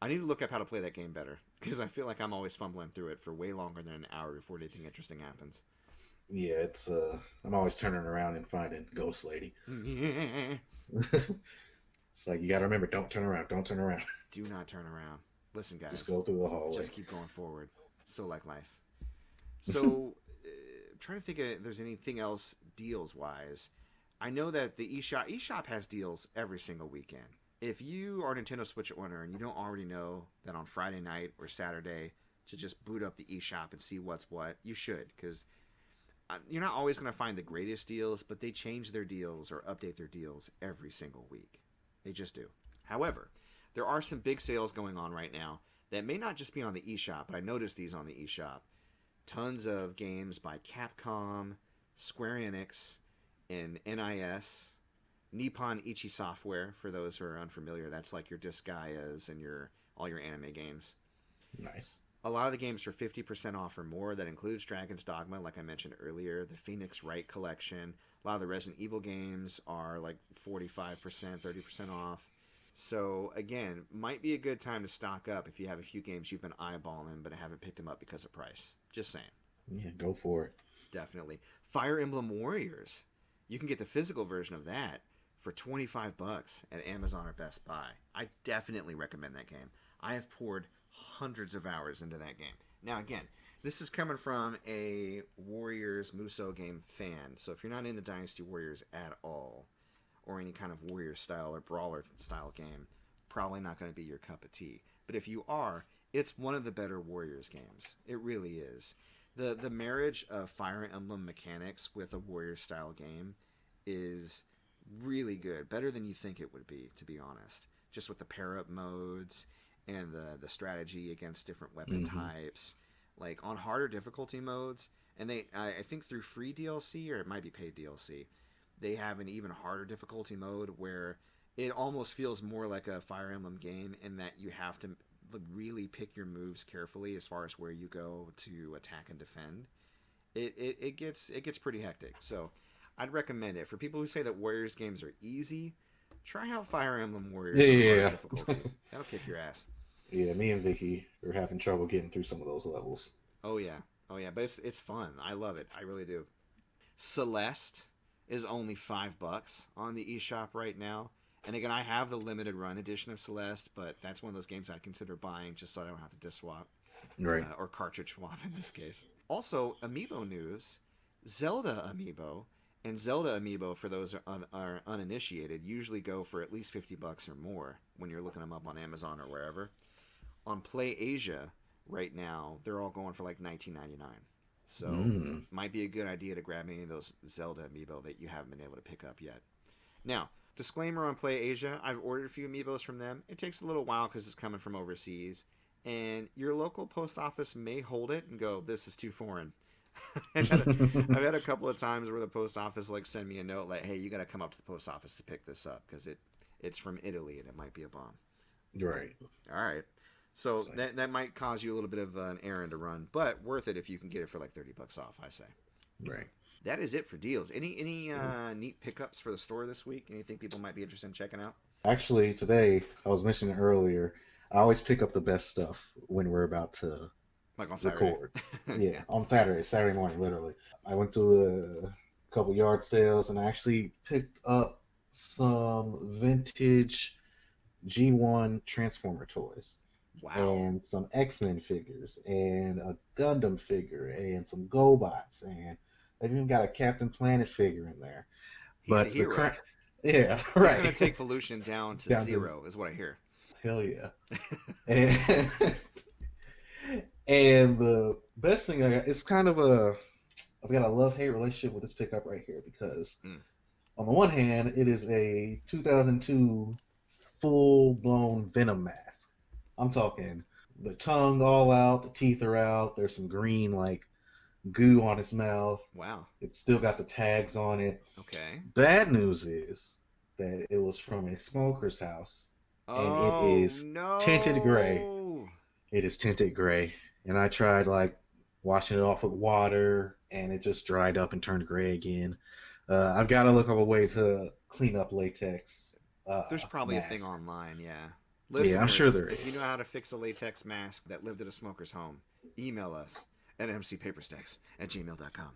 S2: I need to look up how to play that game better because I feel like I'm always fumbling through it for way longer than an hour before anything interesting happens.
S3: Yeah, it's I'm always turning around and finding Ghost Lady. It's like you gotta remember, don't turn around, don't turn around.
S2: Do not turn around. Listen,
S3: Just
S2: guys,
S3: go through the hallway.
S2: just keep going forward. So like life. So, trying to think if there's anything else deals wise. I know that the eShop has deals every single weekend. If you are a Nintendo Switch owner and you don't already know that on Friday night or Saturday to just boot up the eShop and see what's what, you should because you're not always going to find the greatest deals, but they change their deals or update their deals every single week. They just do. However, there are some big sales going on right now that may not just be on the eShop, but I noticed these on the eShop. Tons of games by Capcom, Square Enix, and NIS, Nippon Ichi Software. For those who are unfamiliar, that's like your Disgaias and your all your anime games.
S3: Nice.
S2: A lot of the games are 50% off or more. That includes Dragon's Dogma, like I mentioned earlier, the Phoenix Wright collection. A lot of the Resident Evil games are like 45%, 30% off. So, again, might be a good time to stock up if you have a few games you've been eyeballing but haven't picked them up because of price. Just saying.
S3: Yeah, go for it.
S2: Definitely. Fire Emblem Warriors. You can get the physical version of that for $25 at Amazon or Best Buy. I definitely recommend that game. I have poured hundreds of hours into that game. Now, again, this is coming from a Warriors Musou game fan. So if you're not into Dynasty Warriors at all, or any kind of warrior style or brawler style game, probably not going to be your cup of tea. But if you are, it's one of the better Warriors games. It really is. The marriage of Fire Emblem mechanics with a warrior style game is really good. Better than you think it would be, to be honest. Just with the pair up modes and the strategy against different weapon
S3: Hmm.
S2: types. Like on harder difficulty modes, and I think through free DLC or it might be paid DLC, they have an even harder difficulty mode where it almost feels more like a Fire Emblem game in that you have to really pick your moves carefully as far as where you go to attack and defend. It gets pretty hectic. So I'd recommend it for people who say that Warriors games are easy. Try out Fire Emblem Warriors on hard
S3: Yeah.
S2: difficulty. That'll kick your ass.
S3: Yeah, me and Vicky are having trouble getting through some of those levels.
S2: Oh yeah, oh yeah, but it's fun. I love it. I really do. Celeste is only $5 on the eShop right now. And again, I have the limited run edition of Celeste, but that's one of those games I consider buying just so I don't have to disc swap
S3: Right.
S2: or cartridge swap in this case. Also, Amiibo news: Zelda Amiibo and Zelda Amiibo for those who are uninitiated usually go for at least $50 or more when you're looking them up on Amazon or wherever. On Play Asia right now, they're all going for like $19.99. So
S3: Mm.
S2: might be a good idea to grab any of those Zelda amiibo that you haven't been able to pick up yet. Now, disclaimer on Play Asia, I've ordered a few amiibos from them. It takes a little while because it's coming from overseas, and your local post office may hold it and go, "This is too foreign." I've had a couple of times where the post office like send me a note like, "Hey, you got to come up to the post office to pick this up because it's from Italy and it might be a bomb."
S3: Right.
S2: All right. So that might cause you a little bit of an errand to run, but worth it if you can get it for like $30 off, I say.
S3: Right.
S2: That is it for deals. Any neat pickups for the store this week? Anything people might be interested in checking out?
S3: Actually, today, I was mentioning earlier, I always pick up the best stuff when we're about to
S2: Like on Saturday.
S3: record. Yeah, on Saturday morning, literally. I went to a couple yard sales and I actually picked up some vintage G1 Transformer toys
S2: Wow.
S3: and some X-Men figures and a Gundam figure and some GoBots and they've even got a Captain Planet figure in there.
S2: He's a
S3: But the
S2: hero.
S3: crap, yeah,
S2: He's going
S3: right.
S2: to take pollution down to
S3: Down to
S2: zero, is what I hear.
S3: hell yeah. And and the best thing I got, it's kind of I've got a love-hate relationship with this pickup right here because
S2: Mm.
S3: on the one hand, it is a 2002 full-blown Venom mask. I'm talking the tongue all out, the teeth are out. There's some green like goo on its mouth.
S2: Wow.
S3: It's still got the tags on it.
S2: Okay.
S3: Bad news is that it was from a smoker's house, and it
S2: Oh,
S3: is tinted gray.
S2: no.
S3: It is tinted gray, and I tried like washing it off with water, and it just dried up and turned gray again. I've got to look up a way to clean up latex
S2: There's probably a thing
S3: mask.
S2: online, yeah.
S3: Yeah, I'm sure
S2: Listeners,
S3: there
S2: if you know
S3: is.
S2: how to fix a latex mask that lived at a smoker's home, email us at mcpaperstacks@gmail.com.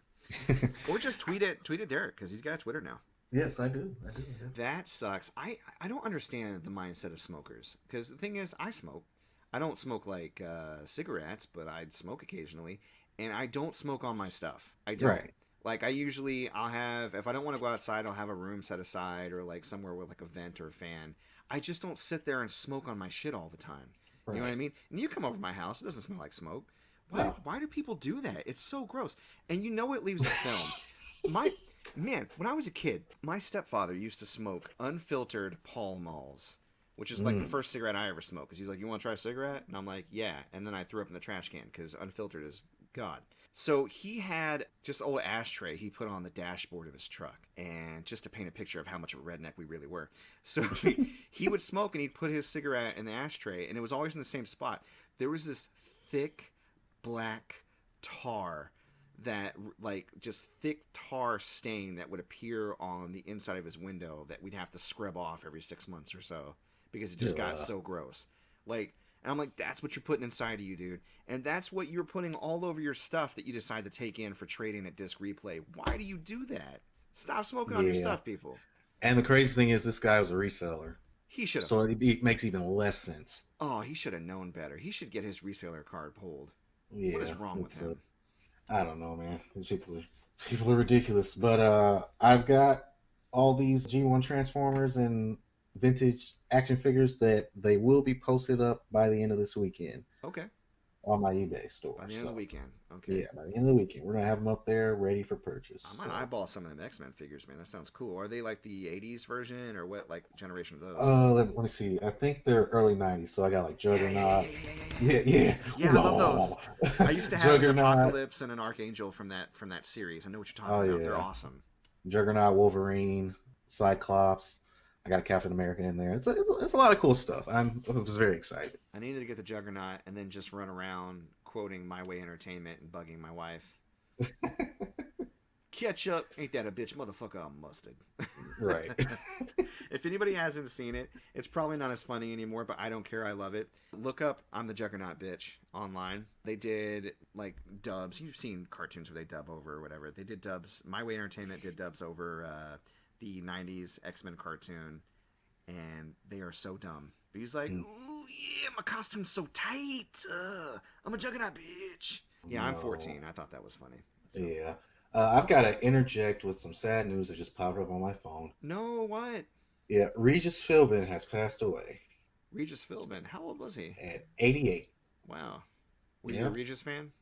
S2: Or just tweet at Derrick, because he's got Twitter now.
S3: Yes, I do. I do. I do.
S2: That sucks. I don't understand the mindset of smokers, because the thing is, I smoke. I don't smoke like cigarettes, but I smoke occasionally, and I don't smoke on my stuff. I don't.
S3: Right.
S2: Like I'll have, if I don't want to go outside, I'll have a room set aside or like somewhere with like a vent or a fan. I just don't sit there and smoke on my shit all the time. You know what I
S3: Right.
S2: mean? And you come over to my house, it doesn't smell like smoke.
S3: No.
S2: Why do people do that? It's so gross. And you know it leaves a film. My man, when I was a kid, my stepfather used to smoke unfiltered Pall Malls, which is like the
S3: Mm.
S2: first cigarette I ever smoked. Because he was like, "You want to try a cigarette?" And I'm like, "Yeah." And then I threw up in the trash can because unfiltered is God. So he had just an old ashtray he put on the dashboard of his truck, and just to paint a picture of how much of a redneck we really were. So he would smoke and he'd put his cigarette in the ashtray, and it was always in the same spot. There was this thick black tar that like just thick tar stain that would appear on the inside of his window that we'd have to scrub off every 6 months or so because it just got
S3: Ugh.
S2: so gross. Like, and I'm like, that's what you're putting inside of you, dude. And that's what you're putting all over your stuff that you decide to take in for trading at Disc Replay. Why do you do that? Stop smoking on your
S3: Yeah.
S2: stuff, people.
S3: And the crazy thing is, this guy was a reseller,
S2: He should have.
S3: so it makes even less sense.
S2: Oh, he should have known better. He should get his reseller card pulled. What is
S3: Yeah,
S2: wrong with
S3: it's
S2: him?
S3: I don't know, man. These people are ridiculous. But I've got all these G1 Transformers and vintage action figures that they will be posted up by the end of this weekend
S2: Okay.
S3: on my eBay store.
S2: By the end of the
S3: So
S2: weekend. Okay.
S3: yeah, by the end of the weekend, we're gonna have them up there ready for purchase.
S2: I might
S3: So,
S2: eyeball some of them X Men figures, man. That sounds cool. Are they like the '80s version, or what? Like generation of those?
S3: let me see. I think they're early '90s. So I got like
S2: Yeah, yeah, yeah,
S3: Juggernaut.
S2: yeah, yeah, yeah.
S3: Yeah, yeah.
S2: Yeah, I love those. I used to have an
S3: Juggernaut.
S2: Apocalypse and an Archangel from that series. I know what you're
S3: Oh
S2: talking about. They're
S3: yeah.
S2: awesome.
S3: Juggernaut, Wolverine, Cyclops. I got a Captain America in there. It's a lot of cool stuff. I was very excited.
S2: I needed to get the Juggernaut and then just run around quoting My Way Entertainment and bugging my wife. Ketchup, ain't that a bitch, motherfucker? I'm mustard.
S3: Right.
S2: If anybody hasn't seen it, it's probably not as funny anymore, but I don't care. I love it. Look up I'm the Juggernaut bitch online. They did like dubs. You've seen cartoons where they dub over or whatever. They did dubs. My Way Entertainment did dubs over the 90s X-Men cartoon, and they are so dumb. But he's like,
S3: Mm.
S2: "Ooh, yeah, my costume's so tight. I'm a Juggernaut bitch." Yeah, I'm
S3: No.
S2: 14. I thought that was funny. So.
S3: Yeah. I've got to interject with some sad news that just popped up on my phone.
S2: No, what?
S3: Yeah, Regis Philbin has passed away
S2: Regis Philbin. How old was he?
S3: at 88.
S2: Wow. Were you a
S3: Yeah.
S2: Regis fan?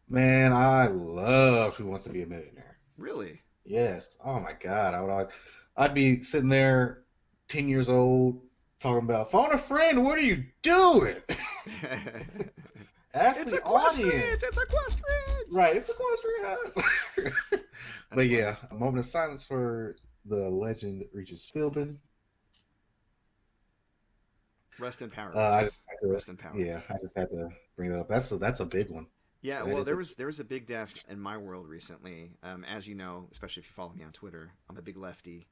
S3: Man, I love Who Wants to Be a Millionaire.
S2: Really?
S3: Yes. Oh my God. I'd be sitting there, 10 years old, talking about phone a friend. What are you doing? Ask
S2: It's
S3: the audience.
S2: equestrians! It's equestrians!
S3: Right, it's equestrian. But
S2: funny.
S3: yeah, a moment of silence for the legend reaches Philbin.
S2: Rest in power,
S3: I just
S2: Regis.
S3: had to,
S2: Rest in power.
S3: yeah, I just had to bring that up. That's a big one.
S2: Yeah,
S3: That
S2: well,
S3: is a
S2: there was a big death in my world recently. As you know, especially if you follow me on Twitter, I'm a big lefty.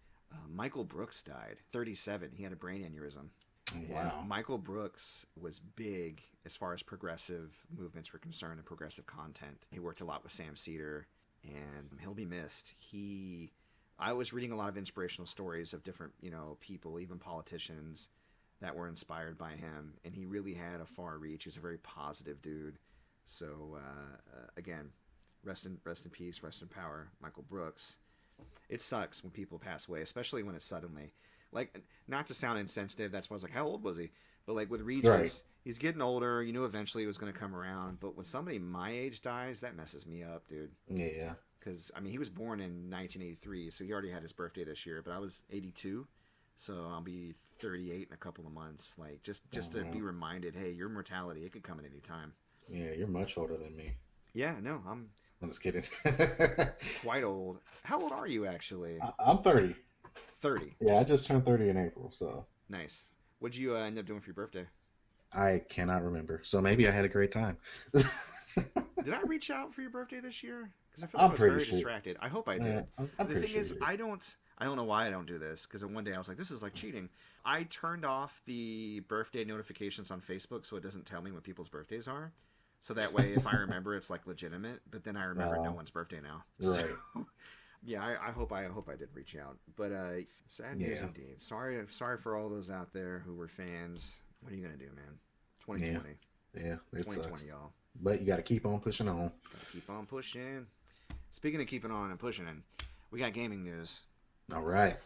S2: Michael Brooks died, 37. He had a brain aneurysm. And
S3: wow.
S2: Michael Brooks was big as far as progressive movements were concerned and progressive content. He worked a lot with Sam Cedar, and he'll be missed. I was reading a lot of inspirational stories of different, people, even politicians, that were inspired by him, and he really had a far reach. He's a very positive dude. So again, rest in peace, rest in power, Michael Brooks. It sucks when people pass away, especially when it's suddenly. Like, not to sound insensitive, that's why I was like, how old was he? But like with Regis,
S3: Right.
S2: he's getting older. You knew eventually it was going to come around. But when somebody my age dies, that messes me up, dude.
S3: Yeah.
S2: Because I mean, he was born in 1983, so he already had his birthday this year. But I was 82, so I'll be 38 in a couple of months. Like just to be reminded, hey, your mortality, it could come at any time.
S3: Yeah, you're much older than me.
S2: Yeah, no, I'm
S3: just kidding.
S2: quite old. How old are you actually?
S3: I'm 30.
S2: 30.
S3: Yeah, I just turned 30 in April, so.
S2: Nice. What'd you end up doing for your birthday?
S3: I cannot remember, so maybe I had a great time.
S2: Did I reach out for your birthday this year? Because I feel like
S3: I'm
S2: I was
S3: pretty
S2: very
S3: sure.
S2: distracted. I hope I did.
S3: Yeah, I'm
S2: The
S3: pretty
S2: thing
S3: sure
S2: is,
S3: you did.
S2: I don't know why I don't do this. Because one day I was like, this is like cheating. I turned off the birthday notifications on Facebook so it doesn't tell me when people's birthdays are. So that way, if I remember, it's like legitimate. But then I remember no one's birthday now.
S3: Right.
S2: So, yeah, I hope I did reach out. But sad news indeed. Sorry for all those out there who were fans. What are you gonna do, man? 2020.
S3: Yeah, it
S2: 2020,
S3: sucks.
S2: y'all.
S3: But you got to keep on pushing on.
S2: Gotta keep on pushing. Speaking of keeping on and pushing, we got gaming news.
S3: All right.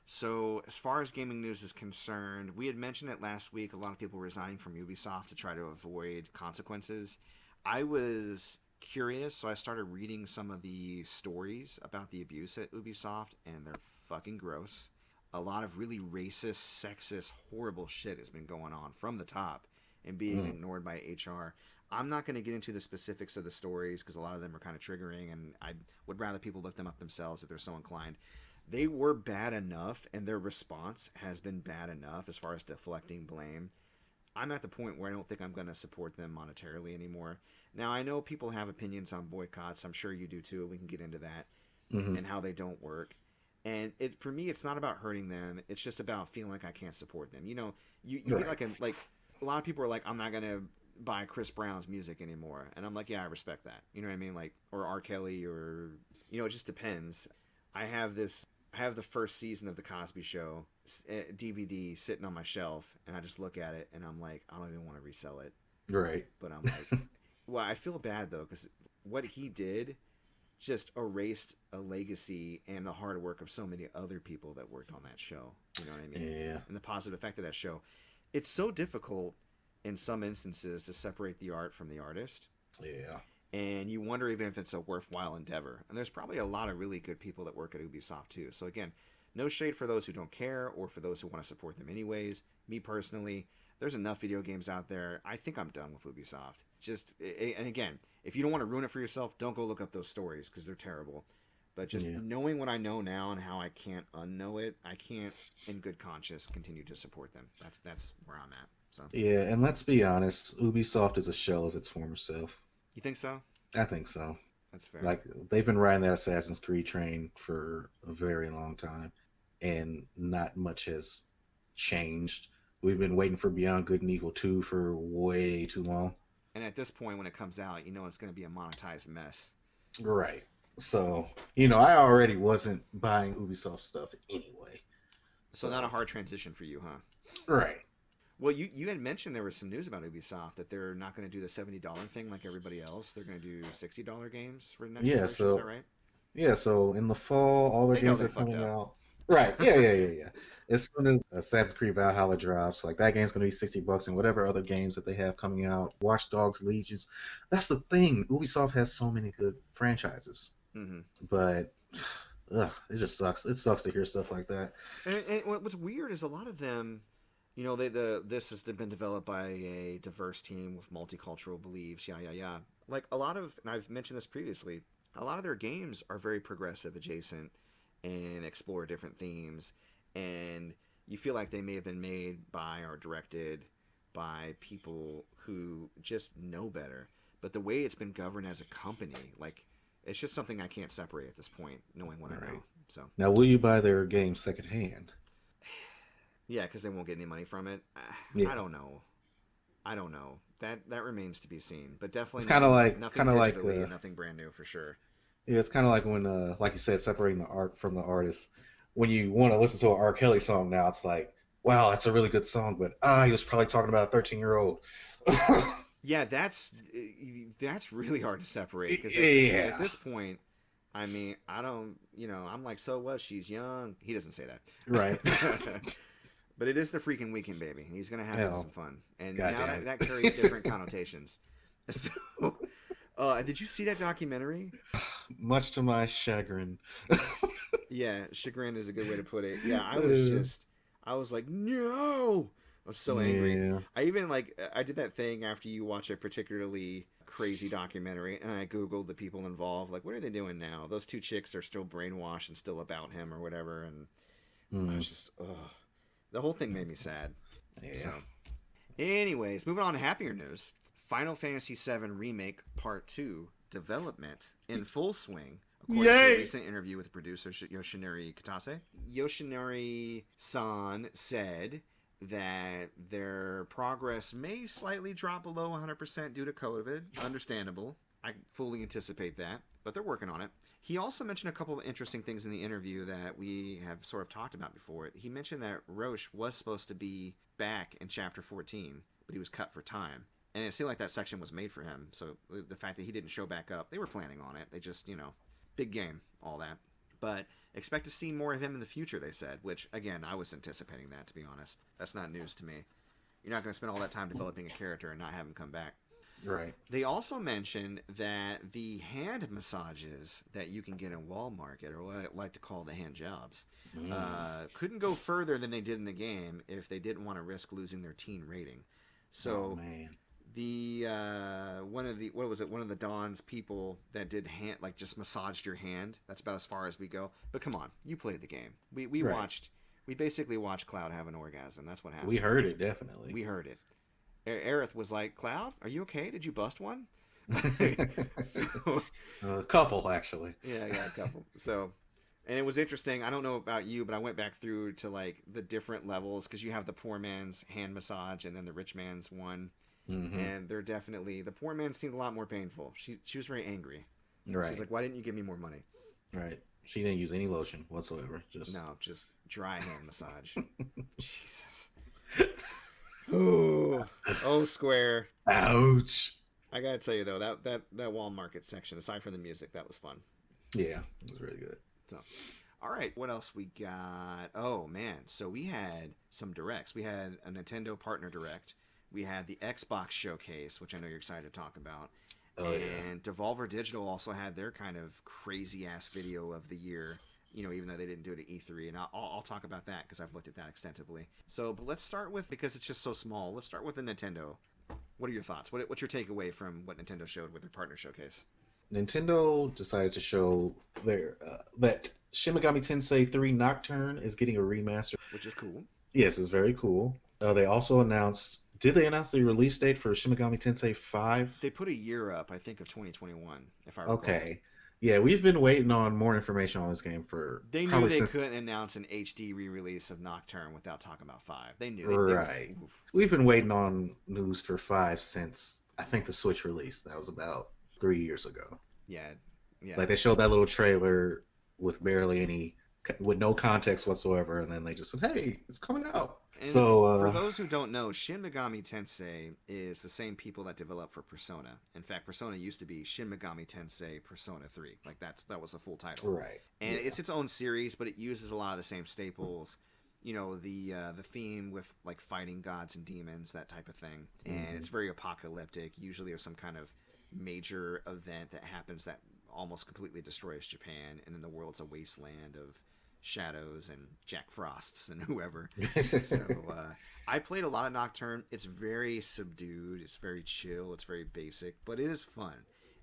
S2: So, as far as gaming news is concerned, we had mentioned it last week. A lot of people resigning from Ubisoft to try to avoid consequences. I was curious, so I started reading some of the stories about the abuse at Ubisoft, and they're fucking gross. A lot of really racist, sexist, horrible shit has been going on from the top and being ignored by HR. I'm not going to get into the specifics of the stories because a lot of them are kind of triggering, and I would rather people look them up themselves if they're so inclined. They were bad enough, and their response has been bad enough as far as deflecting blame. I'm at the point where I don't think I'm going to support them monetarily anymore. Now, I know people have opinions on boycotts. I'm sure you do too. We can get into that and how they don't work. And for me, it's not about hurting them. It's just about feeling like I can't support them. You get like a lot of people are like, I'm not going to buy Chris Brown's music anymore. And I'm like, yeah, I respect that. You know what I mean? Like, or R. Kelly, or, it just depends. I have the first season of The Cosby Show DVD sitting on my shelf, and I just look at it, and I'm like, I don't even want to resell it.
S3: Right.
S2: But I'm like, well, I feel bad, though, because what he did just erased a legacy and the hard work of so many other people that worked on that show. You know what I mean?
S3: Yeah.
S2: And the positive effect of that show. It's so difficult in some instances to separate the art from the artist.
S3: Yeah.
S2: And you wonder even if it's a worthwhile endeavor. And there's probably a lot of really good people that work at Ubisoft too. So again, no shade for those who don't care or for those who want to support them anyways. Me personally, there's enough video games out there. I think I'm done with Ubisoft. And again, if you don't want to ruin it for yourself, don't go look up those stories because they're terrible. But just knowing what I know now and how I can't unknow it, I can't, in good conscience, continue to support them. That's where I'm at. So
S3: Yeah, and let's be honest, Ubisoft is a shell of its former self.
S2: You think so?
S3: I think so.
S2: That's fair.
S3: Like, they've been riding that Assassin's Creed train for a very long time, and not much has changed. We've been waiting for Beyond Good and Evil 2 for way too long.
S2: And at this point, when it comes out, it's going to be a monetized mess.
S3: Right. So, I already wasn't buying Ubisoft stuff anyway.
S2: So not a hard transition for you, huh?
S3: Right.
S2: Well, you had mentioned there was some news about Ubisoft that they're not going to do the $70 thing like everybody else. They're going to do $60 games for the next generation.
S3: So,
S2: is that right?
S3: Yeah, so in the fall, all their games are coming out. Right. Yeah. As soon as Assassin's Creed Valhalla drops, like, that game's going to be $60, and whatever other games that they have coming out, Watch Dogs, Legions. That's the thing. Ubisoft has so many good franchises.
S2: Mm-hmm.
S3: But it just sucks. It sucks to hear stuff like that.
S2: And what's weird is a lot of them, this has been developed by a diverse team with multicultural beliefs, yeah. Like a lot of, and I've mentioned this previously, a lot of their games are very progressive adjacent and explore different themes, and you feel like they may have been made by or directed by people who just know better. But the way it's been governed as a company, like, it's just something I can't separate at this point, knowing what I know. So
S3: now, will you buy their game secondhand?
S2: yeah, because they won't get any money from it.
S3: Yeah.
S2: I don't know. That remains to be seen. But definitely
S3: It's kind of like
S2: nothing digitally and nothing brand new for sure.
S3: Yeah, it's kind of like when, like you said, separating the art from the artist. When you want to listen to an R. Kelly song now, it's like, wow, that's a really good song, but he was probably talking about a 13-year-old.
S2: Yeah, that's really hard to separate because at this point, I mean, I don't, I'm like, so what? She's young. He doesn't say that,
S3: Right?
S2: But it is the freaking weekend, baby. He's gonna have some fun, and
S3: God
S2: now that carries different connotations. So, did you see that documentary?
S3: Much to my chagrin.
S2: Yeah, chagrin is a good way to put it. Yeah, I was like, no. I was so angry.
S3: Yeah.
S2: I did that thing after you watch a particularly crazy documentary, and I Googled the people involved. Like, what are they doing now? Those two chicks are still brainwashed and still about him or whatever. And I was just, the whole thing made me sad.
S3: Yeah.
S2: So, anyways, moving on to happier news. Final Fantasy VII Remake Part 2 development in full swing. According to a recent interview with producer Yoshinori Kitase. Yoshinori-san said that their progress may slightly drop below 100% due to COVID. Understandable. I fully anticipate that, but they're working on it. He also mentioned a couple of interesting things in the interview that we have sort of talked about before. He mentioned that Roche was supposed to be back in Chapter 14, but he was cut for time. And it seemed like that section was made for him. So the fact that he didn't show back up, they were planning on it. They just, big game, all that. But expect to see more of him in the future, they said, which, again, I was anticipating that, to be honest. That's not news to me. You're not going to spend all that time developing a character and not have him come back.
S3: Right.
S2: They also mentioned that the hand massages that you can get in Walmart, or what I like to call the hand jobs, couldn't go further than they did in the game if they didn't want to risk losing their teen rating. So the one of the Dawn's people that did hand, like, just massaged your hand. That's about as far as we go. But come on, you played the game. We basically watched Cloud have an orgasm. That's what happened.
S3: We heard it, definitely.
S2: We heard it. Aerith was like, Cloud, are you okay? Did you bust one? So,
S3: a couple, actually.
S2: Yeah, a couple. So, and it was interesting. I don't know about you, but I went back through to, like, the different levels, because you have the poor man's hand massage and then the rich man's one. Mm-hmm. And they're definitely, the poor man seemed a lot more painful. She was very angry. Right. She's like, why didn't you give me more money?
S3: Right. She didn't use any lotion whatsoever.
S2: Just dry hand massage. Jesus. Oh, Square.
S3: Ouch.
S2: I gotta tell you though, that Walmart section, aside from the music, that was fun.
S3: Yeah, it was really good.
S2: So, all right, what else we got? Oh man, so we had some directs. We had a Nintendo partner direct. We had the Xbox showcase, which I know you're excited to talk about. And Devolver Digital also had their kind of crazy ass video of the year. Even though they didn't do it at E3, and I'll talk about that because I've looked at that extensively. So, but let's start with, because it's just so small, let's start with the Nintendo. What are your thoughts? What's your takeaway from what Nintendo showed with their partner showcase?
S3: Nintendo decided to show that Shin Megami Tensei 3 Nocturne is getting a remaster.
S2: Which is cool.
S3: Yes, it's very cool. They also announced, did they announce the release date for Shin Megami Tensei 5?
S2: They put a year up, I think, of 2021, if I recall.
S3: Okay. Yeah, we've been waiting on more information on this game for...
S2: They knew they couldn't announce an HD re-release of Nocturne without talking about 5. They knew.
S3: Right. We've been waiting on news for 5 since, I think, the Switch release. That was about 3 years ago.
S2: Yeah.
S3: Like, they showed that little trailer with with no context whatsoever, and then they just said, hey, it's coming out.
S2: And for those who don't know, Shin Megami Tensei is the same people that developed for Persona. In fact, Persona used to be Shin Megami Tensei Persona 3. Like, that was the full title.
S3: Right.
S2: And it's its own series, but it uses a lot of the same staples. The theme with, like, fighting gods and demons, that type of thing. And it's very apocalyptic. Usually there's some kind of major event that happens that almost completely destroys Japan, and then the world's a wasteland of Shadows and Jack Frosts and whoever. So I played a lot of Nocturne. It's very subdued. It's very chill. It's very basic, but it is fun.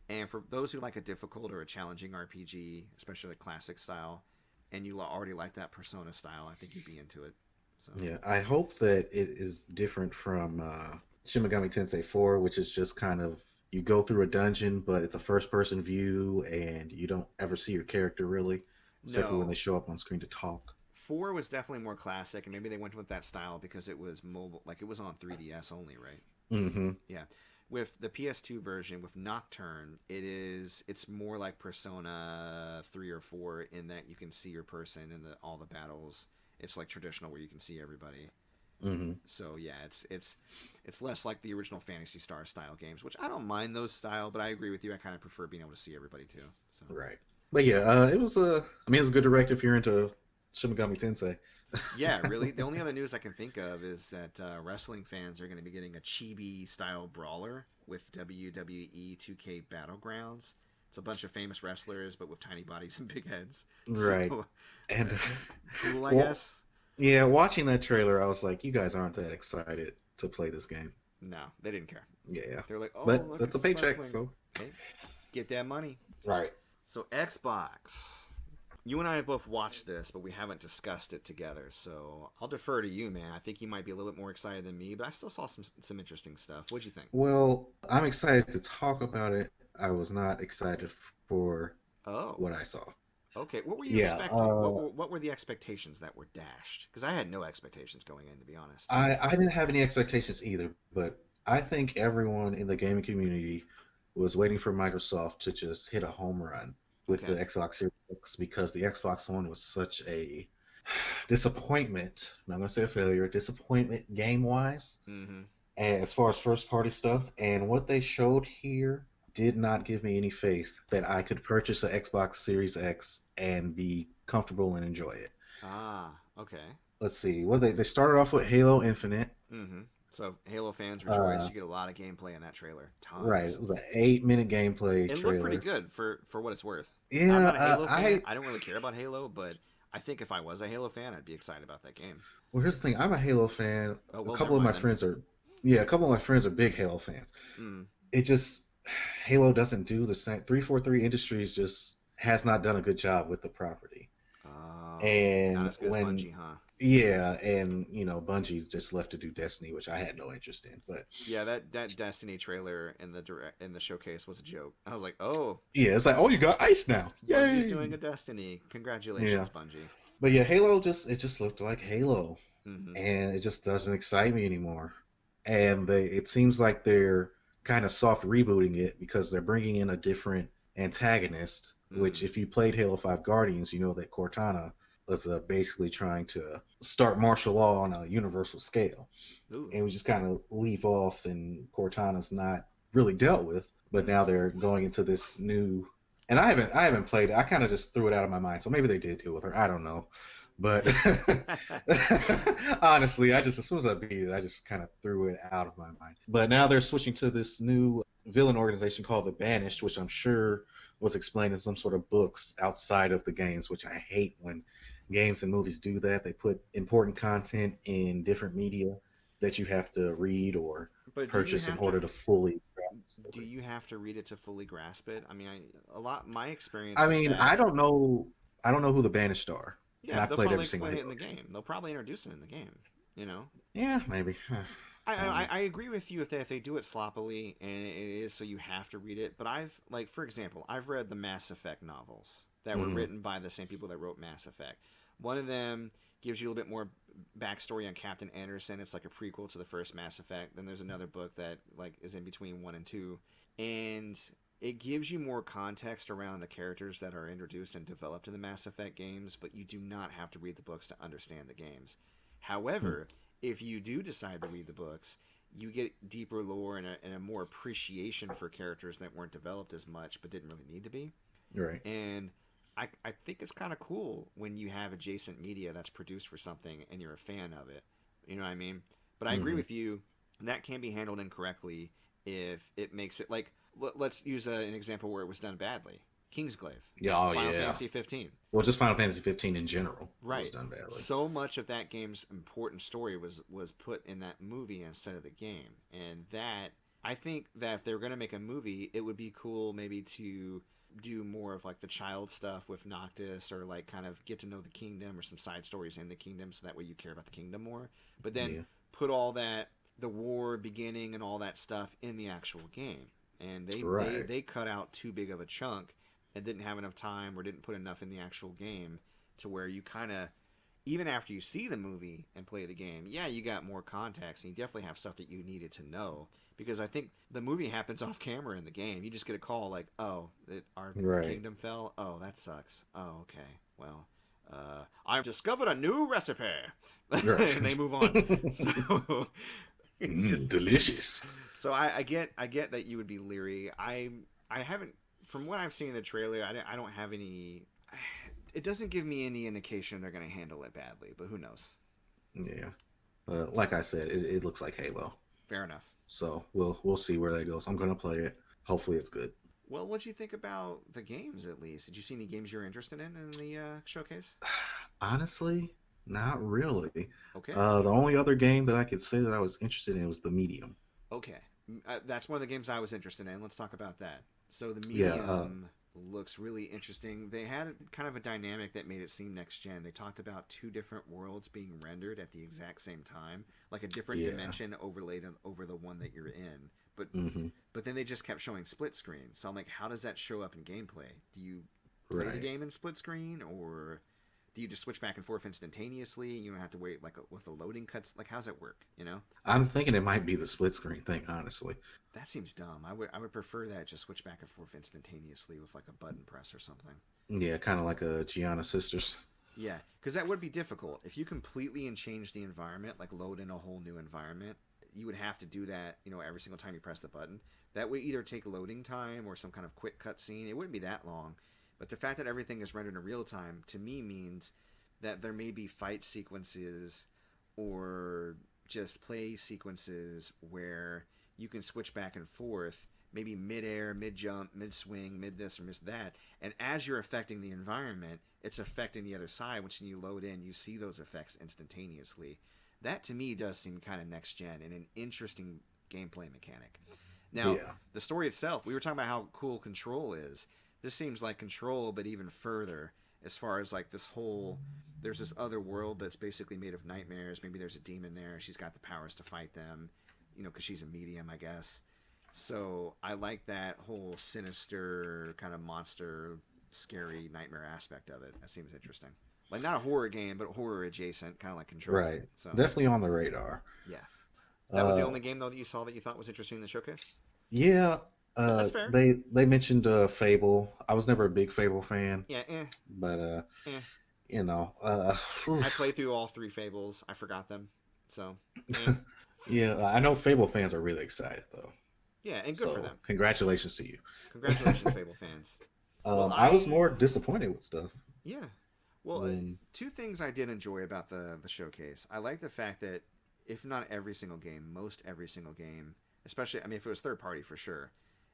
S2: And for those who like a difficult or a challenging RPG, especially the classic style, and you already like that Persona style, I think you'd be into it. So
S3: Yeah, I hope that it is different from Shin Megami Tensei 4, which is just kind of you go through a dungeon, but it's a first-person view, and you don't ever see your character really, except for when they
S2: no,
S3: show up on screen to talk.
S2: 4 was definitely more classic, and maybe they went with that style because it was mobile, like it was on 3DS only, right?
S3: Mm-hmm.
S2: Yeah. With the PS2 version, with Nocturne, it's more like Persona 3 or 4 in that you can see your person in all the battles. It's like traditional where you can see everybody.
S3: Mm-hmm.
S2: So yeah, it's less like the original Phantasy Star style games, which I don't mind those style, but I agree with you. I kind of prefer being able to see everybody too. So
S3: Right. But yeah, it was I mean, it was a good direct if you're into Shin Megami Tensei.
S2: yeah, really. The only other news I can think of is that wrestling fans are going to be getting a chibi style brawler with WWE 2K Battlegrounds. It's a bunch of famous wrestlers, but with tiny bodies and big heads.
S3: Right.
S2: So
S3: And
S2: cool, I
S3: well,
S2: guess.
S3: yeah, watching that trailer, I was like, you guys aren't that excited to play this game.
S2: No, they didn't care.
S3: Yeah.
S2: They're like, oh,
S3: But
S2: look,
S3: that's a
S2: it's
S3: paycheck,
S2: wrestling.
S3: so.
S2: Hey, get that money.
S3: Right.
S2: So Xbox. You and I have both watched this, but we haven't discussed it together. So I'll defer to you, man. I think you might be a little bit more excited than me, but I still saw some interesting stuff. What'd you think?
S3: Well, I'm excited to talk about it. I was not excited for
S2: Oh,
S3: what I saw.
S2: okay. What were you
S3: Yeah,
S2: expecting? What were the expectations that were dashed? Because I had no expectations going in, to be honest.
S3: I didn't have any expectations either, but I think everyone in the gaming community was waiting for Microsoft to just hit a home run with the
S2: Okay.
S3: Xbox Series X because the Xbox One was such a disappointment. I'm not going to say a failure, disappointment game wise,
S2: Mm-hmm.
S3: as far as first party stuff. And what they showed here did not give me any faith that I could purchase an Xbox Series X and be comfortable and enjoy it.
S2: Ah, okay.
S3: Let's see. Well, they started off with Halo Infinite.
S2: Mm-hmm. So Halo fans rejoice.
S3: Uh,
S2: You get a lot of gameplay in that trailer.
S3: right.
S2: Tons.
S3: It was an 8 minute gameplay
S2: It looked pretty
S3: trailer.
S2: good for what it's worth. I'm
S3: Yeah,
S2: not a Halo fan. I don't really care about Halo, but I think if I was a Halo fan, I'd be excited about that game.
S3: well, here's the thing. I'm a Halo fan.
S2: Oh
S3: A
S2: well, never
S3: couple of my
S2: mind then.
S3: friends are, yeah, a couple of my friends are big Halo fans.
S2: Mm.
S3: It just, Halo doesn't do the same. 343 Industries just has not done a good job with the property.
S2: Oh, not
S3: And
S2: as good as
S3: when,
S2: Bungie, huh?
S3: yeah, and Bungie's just left to do Destiny, which I had no interest in. But
S2: Yeah, that Destiny trailer in the showcase was a joke. I was like, oh,
S3: yeah, it's like, oh, you got ice now,
S2: Bungie's doing
S3: yay!
S2: a Destiny.
S3: Yeah,
S2: Congratulations, Bungie.
S3: but yeah, Halo it just looked like Halo,
S2: Mm-hmm.
S3: and it just doesn't excite me anymore. And it seems like they're kind of soft rebooting it because they're bringing in a different antagonist. Which,
S2: Mm.
S3: if you played Halo 5 Guardians, you know that Cortana was basically trying to start martial law on a universal scale,
S2: Ooh.
S3: and we just kind of leave off, and Cortana's not really dealt with. But
S2: Mm.
S3: now they're going into this new, and I haven't played it. I kind of just threw it out of my mind. So maybe they did deal with her. I don't know. But honestly, as soon as I beat it, I just kind of threw it out of my mind. But now they're switching to this new villain organization called the Banished, which I'm sure was explained in some sort of books outside of the games, which I hate when games and movies do that. They put important content in different media that you have to read or
S2: But
S3: purchase in order to fully grasp the
S2: do
S3: story.
S2: you have to read it to fully grasp it? I mean, my experience
S3: I
S2: with
S3: mean,
S2: that.
S3: I don't know who the Banished are, and
S2: Yeah,
S3: I
S2: but they'll
S3: played
S2: probably
S3: every single
S2: explain it in
S3: Halo
S2: the
S3: game.
S2: game. They'll probably introduce it in the game. You know.
S3: Yeah, maybe. I don't know.
S2: I agree with you if they do it sloppily and it is so you have to read it. But for example, I've read the Mass Effect novels that were
S3: Hmm.
S2: written by the same people that wrote Mass Effect. One of them gives you a little bit more backstory on Captain Anderson. It's like a prequel to the first Mass Effect. Then there's another book that like is in between 1 and 2, and it gives you more context around the characters that are introduced and developed in the Mass Effect games. But you do not have to read the books to understand the games. However, if you do decide to read the books, you get deeper lore and a more appreciation for characters that weren't developed as much but didn't really need to be.
S3: Right.
S2: And I think it's kind of cool when you have adjacent media that's produced for something and you're a fan of it. You know what I mean? But I agree
S3: Hmm.
S2: with you. That can be handled incorrectly if it makes it like let's use an example where it was done badly. Kingsglaive.
S3: Yeah, oh
S2: Final
S3: yeah.
S2: Fantasy 15.
S3: Well, just Final Fantasy 15 in general
S2: Right.
S3: was done badly.
S2: So much of that game's important story was put in that movie instead of the game. And that, I think that if they were going to make a movie, it would be cool maybe to do more of like the child stuff with Noctis, or like kind of get to know the kingdom or some side stories in the kingdom, so that way you care about the kingdom more. But then put all that, the war beginning and all that stuff in the actual game. And they cut out too big of a chunk and didn't have enough time, or didn't put enough in the actual game to where you kind of, even after you see the movie and play the game, yeah, you got more context, and you definitely have stuff that you needed to know. Because I think the movie happens off camera in the game. You just get a call like, oh, our kingdom fell? Oh, that sucks. Oh, okay. Well, I've discovered a new recipe. And they move on. So,
S3: delicious.
S2: So I get that you would be leery. I haven't, from what I've seen in the trailer, I don't have any... It doesn't give me any indication they're going to handle it badly, but who knows?
S3: Yeah. Like I said, it looks like Halo.
S2: Fair enough.
S3: So we'll see where that goes. I'm going to play it. Hopefully it's good.
S2: Well, what'd you think about the games, at least? Did you see any games you're interested in the showcase?
S3: Honestly, not really.
S2: Okay.
S3: The only other game that I could say that I was interested in was The Medium.
S2: Okay. That's one of the games I was interested in. Let's talk about that. So The Medium looks really interesting. They had kind of a dynamic that made it seem next gen. They talked about two different worlds being rendered at the exact same time, like a different dimension overlaid over the one that you're in. But then they just kept showing split screen. So I'm like, how does that show up in gameplay? Do you play the game in split screen, or do you just switch back and forth instantaneously? You don't have to wait like with the loading cuts. Like, how's that work? You know?
S3: I'm thinking it might be the split screen thing, honestly.
S2: That seems dumb. I would prefer that, just switch back and forth instantaneously with like a button press or something.
S3: Yeah, kind of like a Gianna Sisters.
S2: Yeah, because that would be difficult. If you completely change the environment, like load in a whole new environment, you would have to do that, every single time you press the button. That would either take loading time or some kind of quick cutscene. It wouldn't be that long. But the fact that everything is rendered in real time, to me, means that there may be fight sequences or just play sequences where you can switch back and forth, maybe mid-air, mid-jump, mid-swing, mid-this or mid-that. And as you're affecting the environment, it's affecting the other side. Which when you load in, you see those effects instantaneously. That, to me, does seem kind of next-gen and an interesting gameplay mechanic. Now, the story itself, we were talking about how cool Control is. This seems like Control, but even further, as far as like this whole, there's this other world, but it's basically made of nightmares. Maybe there's a demon there. She's got the powers to fight them, because she's a medium, I guess. So I like that whole sinister kind of monster, scary nightmare aspect of it. That seems interesting. Like, not a horror game, but horror adjacent, kind of like Control.
S3: Right.
S2: So
S3: definitely on the radar.
S2: Yeah. That was the only game, though, that you saw that you thought was interesting in the showcase?
S3: Yeah.
S2: That's fair.
S3: They mentioned Fable. I was never a big Fable fan.
S2: Yeah,
S3: But,
S2: I played through all 3 Fables. I forgot them. So,
S3: yeah, I know Fable fans are really excited, though.
S2: Yeah, and good for them.
S3: Congratulations to you.
S2: Congratulations, Fable fans. Well,
S3: I was more disappointed with stuff.
S2: Yeah. Well, 2 things I did enjoy about the showcase. I like the fact that, if not every single game, most every single game, especially, if it was third party for sure,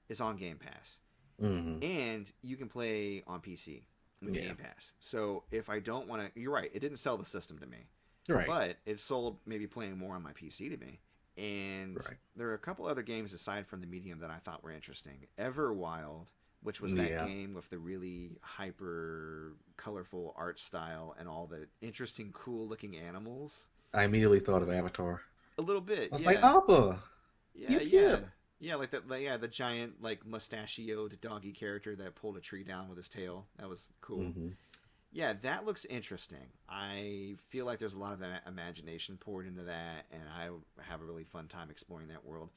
S2: is on Game Pass.
S3: Mm-hmm.
S2: And you can play on PC with Game Pass. So if I don't want to... You're right, it didn't sell the system to me.
S3: Right.
S2: But it sold maybe playing more on my PC to me. And there are a couple other games aside from the Medium that I thought were interesting. Everwild, which was that game with the really hyper colorful art style and all the interesting, cool-looking animals.
S3: I immediately thought of Avatar.
S2: A little bit,
S3: I was like, Appa!
S2: Yeah, like that. The giant, like, mustachioed doggy character that pulled a tree down with his tail. That was cool.
S3: Mm-hmm.
S2: Yeah, that looks interesting. I feel like there's a lot of imagination poured into that, and I have a really fun time exploring that world.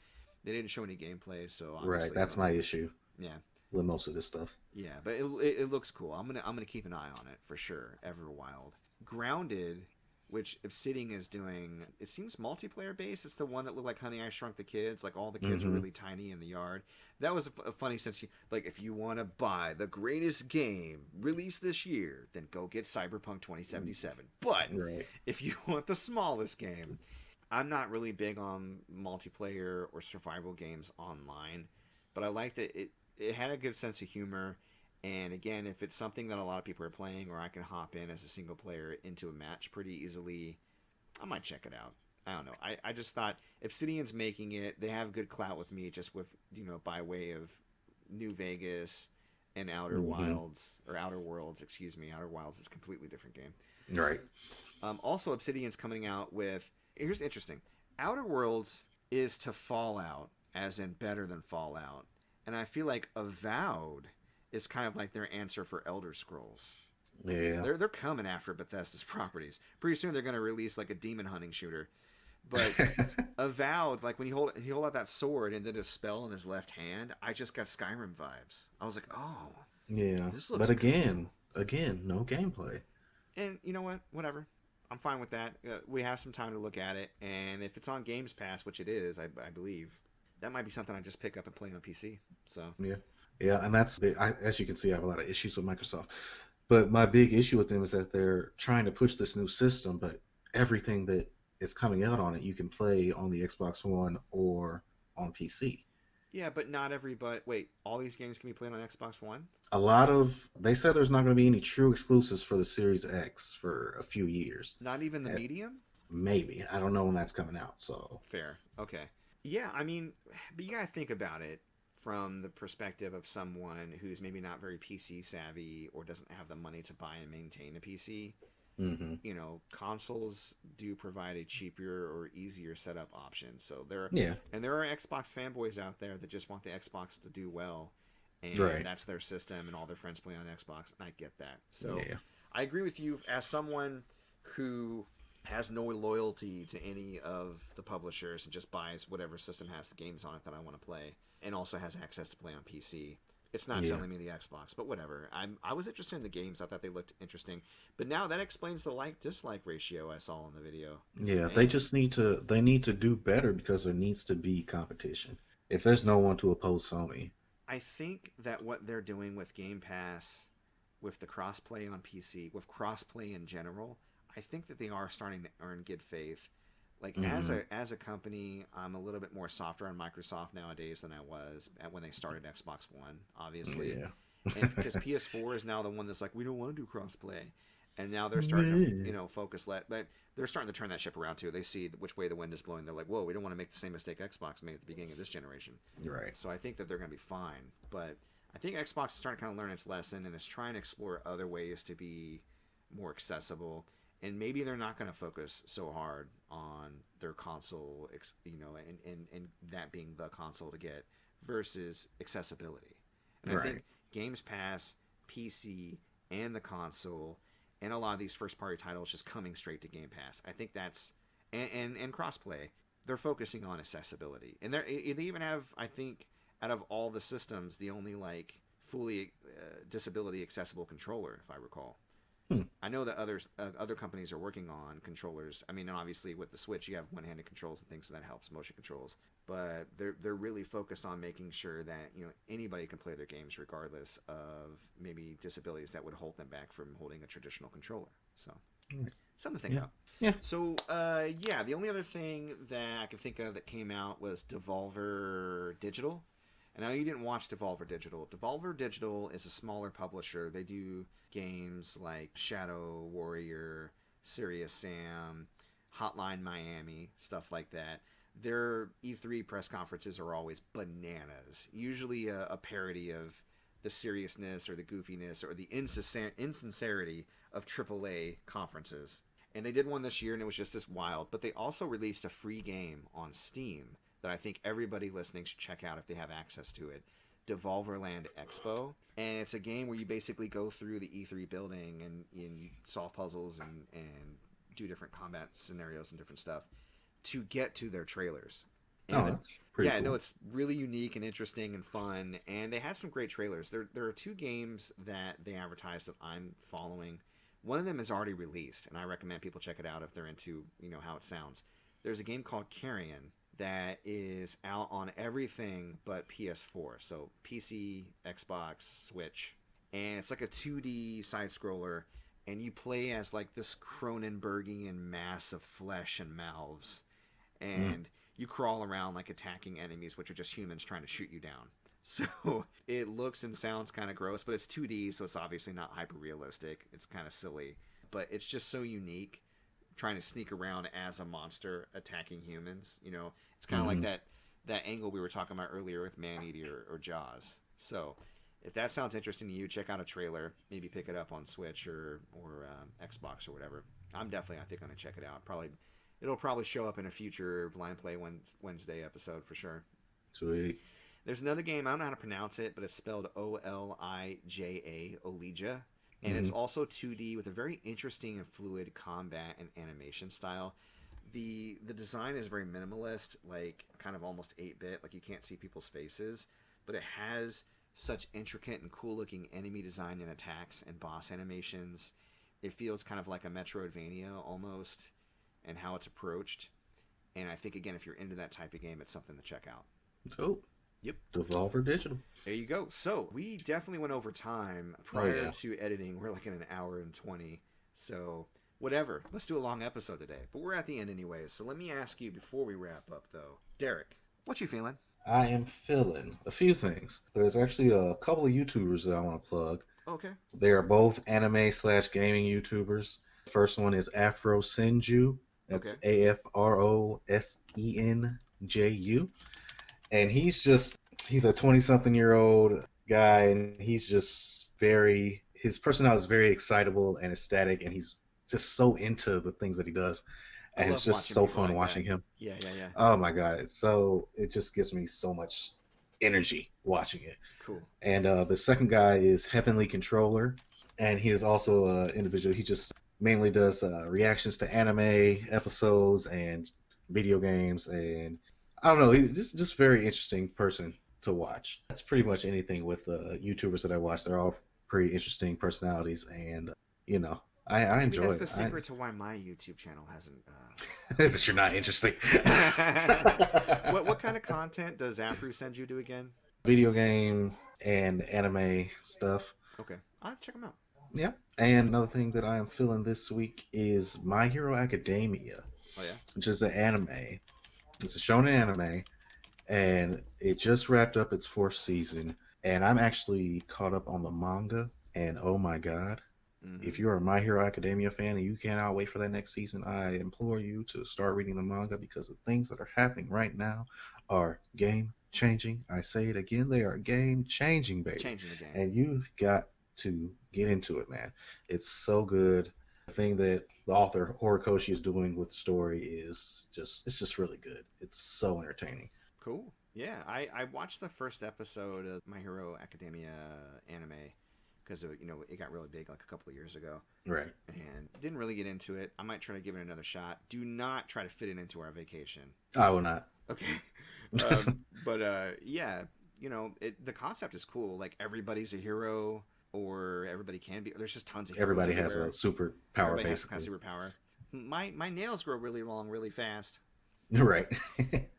S2: They didn't show any gameplay, so
S3: right. That's my issue.
S2: Yeah,
S3: with most of this stuff.
S2: Yeah, but it looks cool. I'm gonna keep an eye on it for sure. Everwild, Grounded, which Obsidian is doing, it seems multiplayer based. It's the one that looked like Honey, I Shrunk the Kids. Like, all the kids were really tiny in the yard. That was a funny sense. Like, if you want to buy the greatest game released this year, then go get Cyberpunk 2077. But if you want the smallest game, I'm not really big on multiplayer or survival games online, but I liked it. It had a good sense of humor, And again, if it's something that a lot of people are playing, or I can hop in as a single player into a match pretty easily, I might check it out. I don't know. I just thought Obsidian's making it. They have good clout with me, just with, by way of New Vegas and Outer Wilds, or Outer Worlds, excuse me. Outer Wilds is a completely different game.
S3: Right.
S2: Also, Obsidian's coming out with. Here's interesting. Outer Worlds is to Fallout, as in better than Fallout, and I feel like Avowed is kind of like their answer for Elder Scrolls.
S3: Yeah.
S2: They're coming after Bethesda's properties. Pretty soon they're going to release like a demon hunting shooter. But Avowed, like when he hold out that sword and did a spell in his left hand, I just got Skyrim vibes. I was like, oh,
S3: Yeah.
S2: this looks
S3: But again,
S2: cool.
S3: no gameplay.
S2: And you know what? Whatever. I'm fine with that. We have some time to look at it, and if it's on Games Pass, which it is, I believe, that might be something I just pick up and play on PC. So
S3: Yeah. Yeah, and that's as you can see, I have a lot of issues with Microsoft. But my big issue with them is that they're trying to push this new system, but everything that is coming out on it, you can play on the Xbox One or on PC.
S2: yeah, but not everybody. Wait, all these games can be played on Xbox One?
S3: They said there's not going to be any true exclusives for the Series X for a few years.
S2: Not even the
S3: Uh,
S2: medium?
S3: Maybe. I don't know when that's coming out, so.
S2: Fair. Okay. Yeah, I mean, but you gotta think about it from the perspective of someone who's maybe not very PC savvy or doesn't have the money to buy and maintain a PC.
S3: Hmm.
S2: Consoles do provide a cheaper or easier setup option. So
S3: Yeah,
S2: there are Xbox fanboys out there that just want the Xbox to do well, and
S3: right.
S2: that's their system, and all their friends play on Xbox, and I get that. So
S3: Yeah.
S2: I agree with you as someone who has no loyalty to any of the publishers and just buys whatever system has the games on it that I want to play, and also has access to play on PC. It's not
S3: Yeah.
S2: selling me the Xbox, but whatever. I was interested in the games. I thought they looked interesting, but now that explains the like dislike ratio I saw in the video. It's
S3: Yeah,
S2: like,
S3: they
S2: man,
S3: just need to do better because there needs to be competition. If there's no one to oppose Sony.
S2: I think that what they're doing with Game Pass, with the crossplay on PC, with crossplay in general, I think that they are starting to earn good faith. Like
S3: Hmm.
S2: as a company, I'm a little bit more softer on Microsoft nowadays than I was when they started Xbox One, obviously.
S3: Yeah.
S2: And because PS4 is now the one that's like, we don't want to do crossplay, and now they're starting to
S3: Yeah.
S2: focus but they're starting to turn that ship around too. They see which way the wind is blowing. They're like, whoa, we don't want to make the same mistake Xbox made at the beginning of this generation.
S3: Right.
S2: So I think that they're going to be fine. But I think Xbox is starting to kind of learn its lesson and is trying to explore other ways to be more accessible. And maybe they're not going to focus so hard on their console, and that being the console to get versus accessibility. And I think
S3: Right.
S2: Games Pass, PC, and the console, and a lot of these first-party titles just coming straight to Game Pass. I think that's and crossplay. They're focusing on accessibility, and they even have, I think, out of all the systems, the only like fully disability accessible controller, if I recall.
S3: Hmm.
S2: I know that other companies are working on controllers. I mean, and obviously with the Switch, you have one-handed controls and things, so that helps motion controls. But they're really focused on making sure that anybody can play their games regardless of maybe disabilities that would hold them back from holding a traditional controller. So
S3: Right.
S2: something to think
S3: Yeah.
S2: about.
S3: Yeah.
S2: So yeah, the only other thing that I can think of that came out was Devolver Digital. And I know you didn't watch Devolver Digital. Devolver Digital is a smaller publisher. They do games like Shadow Warrior, Serious Sam, Hotline Miami, stuff like that. Their E3 press conferences are always bananas. Usually a parody of the seriousness or the goofiness or the insincerity of AAA conferences. And they did one this year, and it was just as wild. But they also released a free game on Steam that I think everybody listening should check out if they have access to it. Devolverland Expo. And it's a game where you basically go through the E3 building and you solve puzzles and do different combat scenarios and different stuff to get to their trailers.
S3: Oh,
S2: And
S3: that's pretty
S2: yeah,
S3: cool.
S2: no, it's really unique and interesting and fun. And they had some great trailers. There are two games that they advertised that I'm following. One of them is already released, and I recommend people check it out if they're into how it sounds. There's a game called Carrion that is out on everything but PS4, so PC, Xbox, Switch, and it's like a 2D side scroller, and you play as like this Cronenbergian mass of flesh and mouths,
S3: Mm.
S2: and you crawl around like attacking enemies, which are just humans trying to shoot you down. So it looks and sounds kind of gross, but it's 2D, so it's obviously not hyper realistic. It's kind of silly, but it's just so unique. Trying to sneak around as a monster attacking humans, it's kind of like that angle we were talking about earlier with Maneater or Jaws. So if that sounds interesting to you, check out a trailer. Maybe pick it up on Switch or Xbox or whatever. I'm definitely, I think, going to check it out. It'll probably show up in a future Blind Play Wednesday episode for sure.
S3: Sweet.
S2: There's another game, I don't know how to pronounce it, but it's spelled Olija, Olija. And it's also 2D with a very interesting and fluid combat and animation style. The design is very minimalist, like kind of almost 8-bit, like you can't see people's faces, but it has such intricate and cool looking enemy design and attacks and boss animations. It feels kind of like a Metroidvania almost, and how it's approached. And I think, again, if you're into that type of game, it's something to check out.
S3: Dope.
S2: Yep.
S3: Devolver Digital.
S2: There you go. So we definitely went over time prior to editing. We're like in an hour and 20. So whatever. Let's do a long episode today. But we're at the end anyways. So let me ask you before we wrap up, though. Derrick, what you feeling?
S3: I am feeling a few things. There's actually a couple of YouTubers that I want to plug.
S2: Okay.
S3: They are both anime/gaming YouTubers. The first one is Afro Senju. That's AFROSENJU. And he's a 20-something-year-old guy, and he's just his personality is very excitable and ecstatic, and he's just so into the things that he does. And it's just so fun watching him.
S2: Yeah.
S3: Oh my God. It just gives me so much energy watching it.
S2: Cool.
S3: And the second guy is Heavenly Controller, and he is also an individual. He just mainly does reactions to anime episodes and video games, and I don't know, he's just very interesting person to watch. That's pretty much anything with YouTubers that I watch. They're all pretty interesting personalities, and I enjoy it.
S2: Maybe that's the secret to why my YouTube channel hasn't.
S3: That you're not interesting.
S2: What kind of content does Afro send you to again?
S3: Video game and anime stuff.
S2: Okay, I'll check them out.
S3: Yeah. And another thing that I am feeling this week is My Hero Academia.
S2: Oh yeah.
S3: Which is an anime. It's a shonen anime, and it just wrapped up its 4th season, and I'm actually caught up on the manga, and oh my God, if you're a My Hero Academia fan and you cannot wait for that next season, I implore you to start reading the manga, because the things that are happening right now are game-changing. I say it again, they are game-changing, baby.
S2: Changing the game.
S3: And you got to get into it, man. It's so good. The thing that the author Horikoshi is doing with the story is just really good. It's so entertaining.
S2: Cool. Yeah, I watched the first episode of My Hero Academia anime because it got really big like a couple of years ago.
S3: Right.
S2: And didn't really get into it. I might try to give it another shot. Do not try to fit it into our vacation.
S3: I will not.
S2: Okay. Yeah, the concept is cool. Like everybody's a hero. Or everybody can be. There's just tons of heroes.
S3: Everybody has a superpower,
S2: Everybody
S3: basically.
S2: has a kind of superpower. My nails grow really long, really fast.
S3: Right.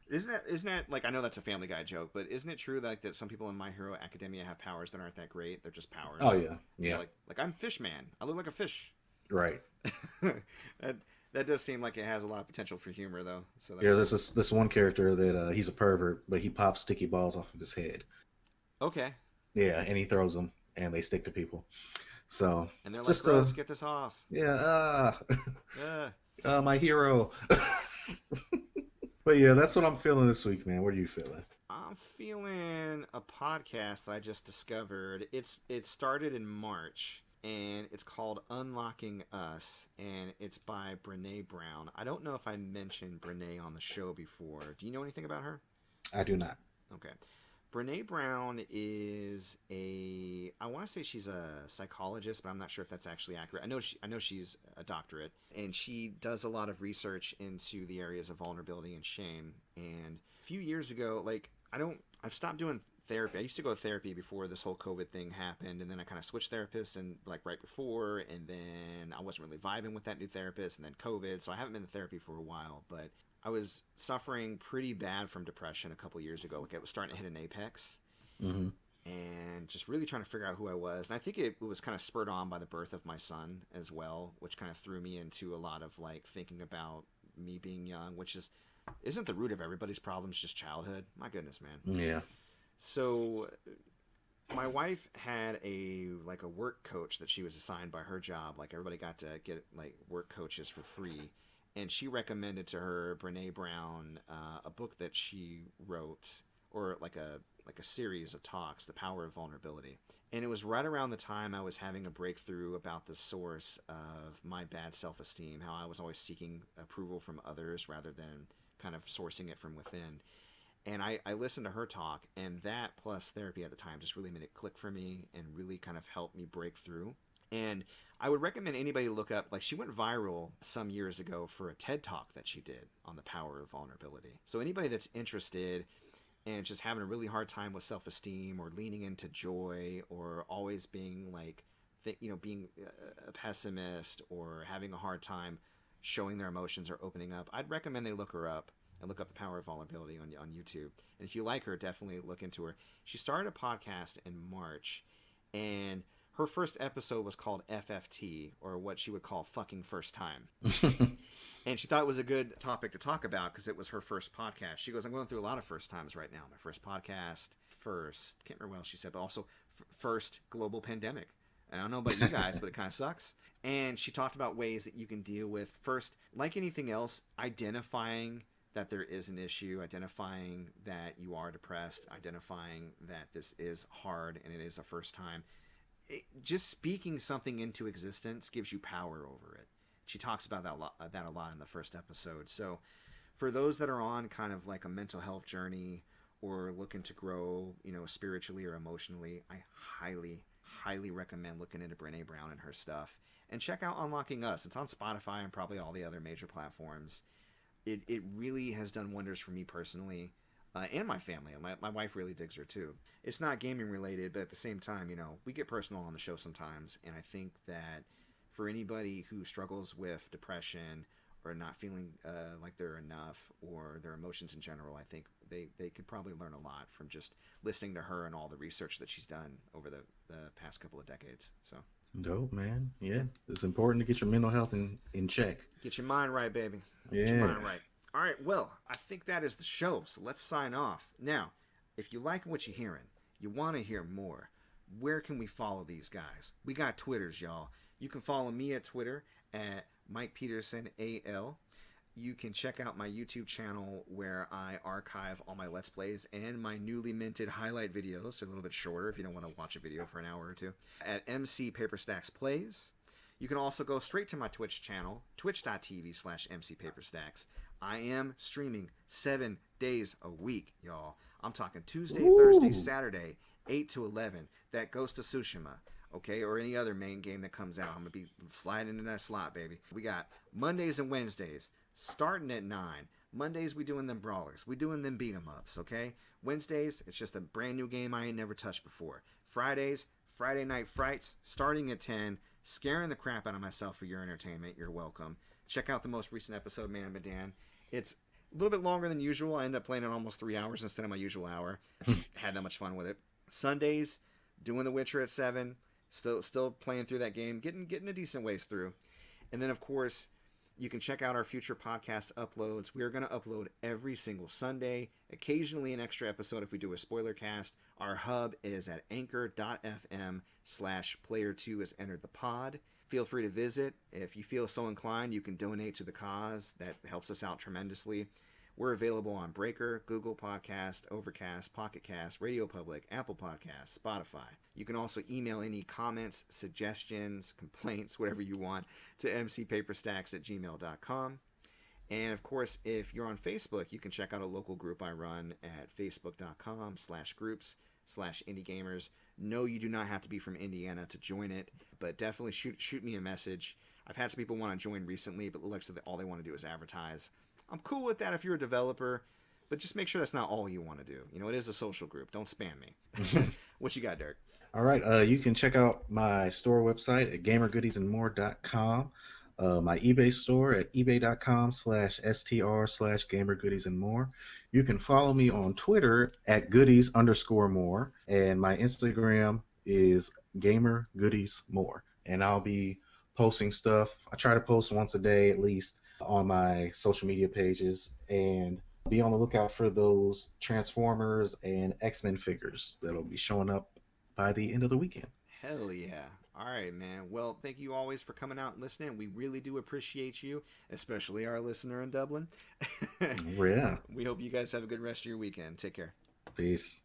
S2: Isn't that like, I know that's a Family Guy joke, but isn't it true that some people in My Hero Academia have powers that aren't that great? They're just powers.
S3: Oh yeah.
S2: Like I'm Fish Man. I look like a fish.
S3: Right.
S2: That does seem like it has a lot of potential for humor, though. So that's
S3: cool. There's this one character that he's a pervert, but he pops sticky balls off of his head.
S2: Okay.
S3: Yeah, and he throws them, and they stick to people. So
S2: and they're like, let's get this off.
S3: Yeah. My hero. But yeah, that's what I'm feeling this week, man. What are you feeling?
S2: I'm feeling a podcast that I just discovered. It started in March, and it's called Unlocking Us, and it's by Brene Brown. I don't know if I mentioned Brene on the show before. Do you know anything about her?
S3: I do not.
S2: Okay. Brene Brown is I want to say she's a psychologist, but I'm not sure if that's actually accurate. I know she's a doctorate, and she does a lot of research into the areas of vulnerability and shame. And a few years ago, I've stopped doing therapy. I used to go to therapy before this whole COVID thing happened, and then I kind of switched therapists and right before, and then I wasn't really vibing with that new therapist, and then COVID, so I haven't been to therapy for a while, but I was suffering pretty bad from depression a couple years ago. Like, it was starting to hit an apex, and just really trying to figure out who I was. And I think it was kind of spurred on by the birth of my son as well, which kind of threw me into a lot of thinking about me being young, which isn't the root of everybody's problems, just childhood. My goodness, man.
S3: Yeah.
S2: So my wife had a work coach that she was assigned by her job. Like everybody got to get like work coaches for free, and she recommended to her Brene Brown a book that she wrote, or like a series of talks, The Power of Vulnerability. And it was right around the time I was having a breakthrough about the source of my bad self-esteem, how I was always seeking approval from others rather than kind of sourcing it from within. And I listened to her talk, and that plus therapy at the time just really made it click for me and really kind of helped me break through. And I would recommend anybody look up, like, she went viral some years ago for a TED talk that she did on the power of vulnerability. So anybody that's interested and just having a really hard time with self-esteem or leaning into joy or always being like, being a pessimist or having a hard time showing their emotions or opening up, I'd recommend they look her up and look up The Power of Vulnerability on YouTube. And if you like her, definitely look into her. She started a podcast in March, and her first episode was called FFT, or what she would call fucking first time. And she thought it was a good topic to talk about because it was her first podcast. She goes, I'm going through a lot of first times right now. My first podcast, can't remember what else she said, but also first global pandemic. I don't know about you guys, but it kind of sucks. And she talked about ways that you can deal with, first, like anything else, identifying that there is an issue, identifying that you are depressed, identifying that this is hard and it is a first time. Just speaking something into existence gives you power over it. She talks about that a lot in the first episode. So for those that are on kind of like a mental health journey or looking to grow, spiritually or emotionally, I highly recommend looking into Brene Brown and her stuff. And check out Unlocking Us. It's on Spotify and probably all the other major platforms. It really has done wonders for me personally and my family. My wife really digs her too. It's not gaming related, but at the same time, we get personal on the show sometimes. And I think that for anybody who struggles with depression or not feeling like they're enough or their emotions in general, I think they could probably learn a lot from just listening to her and all the research that she's done over the past couple of decades. So
S3: dope, man. Yeah, it's important to get your mental health in check.
S2: Get your mind right, baby.
S3: Yeah.
S2: Get your mind right. All right, well, I think that is the show, so let's sign off. Now, if you like what you're hearing, you want to hear more, where can we follow these guys? We got Twitters, y'all. You can follow me at Twitter at Mike Peterson AL. You can check out my YouTube channel where I archive all my Let's Plays and my newly minted highlight videos. They're a little bit shorter if you don't want to watch a video for an hour or two. At MC Paperstacks Plays. You can also go straight to my Twitch channel, twitch.tv/MC Paperstacks. I am streaming 7 days a week, y'all. I'm talking Tuesday, Thursday, Saturday, 8 to 11. That goes to Tsushima. Okay, or any other main game that comes out. I'm going to be sliding into that slot, baby. We got Mondays and Wednesdays, starting at 9. Mondays, we doing them brawlers. We doing them beat-em-ups, okay? Wednesdays, it's just a brand new game I ain't never touched before. Fridays, Friday Night Frights, starting at 10, scaring the crap out of myself for your entertainment. You're welcome. Check out the most recent episode, Medan. It's a little bit longer than usual. I ended up playing it almost 3 hours instead of my usual hour. Just had that much fun with it. Sundays, doing The Witcher at 7. Still playing through that game, getting a decent ways through. And then, of course, you can check out our future podcast uploads. We are going to upload every single Sunday, occasionally an extra episode if we do a spoiler cast. Our hub is at anchor.fm/player2 has entered the pod. Feel free to visit. If you feel so inclined, you can donate to the cause. That helps us out tremendously. We're available on Breaker, Google Podcast, Overcast, Pocket Cast, Radio Public, Apple Podcasts, Spotify. You can also email any comments, suggestions, complaints, whatever you want, to mcpaperstacks@gmail.com. And of course, if you're on Facebook, you can check out a local group I run at facebook.com/groups/indiegamers. No, you do not have to be from Indiana to join it, but definitely shoot me a message. I've had some people want to join recently, but like I said, all they want to do is advertise. I'm cool with that if you're a developer, but just make sure that's not all you want to do. It is a social group. Don't spam me. What you got, Derrick?
S3: All right. You can check out my store website at gamergoodiesandmore.com. My eBay store at ebay.com/str/gamergoodiesandmore. You can follow me on Twitter at goodies_more. And my Instagram is gamergoodiesmore. And I'll be posting stuff. I try to post once a day at least on my social media pages, and be on the lookout for those Transformers and X-Men figures that'll be showing up by the end of the weekend.
S2: Hell yeah. All right, man. Well, thank you always for coming out and listening. We really do appreciate you, especially our listener in Dublin.
S3: Yeah.
S2: We hope you guys have a good rest of your weekend. Take care.
S3: Peace.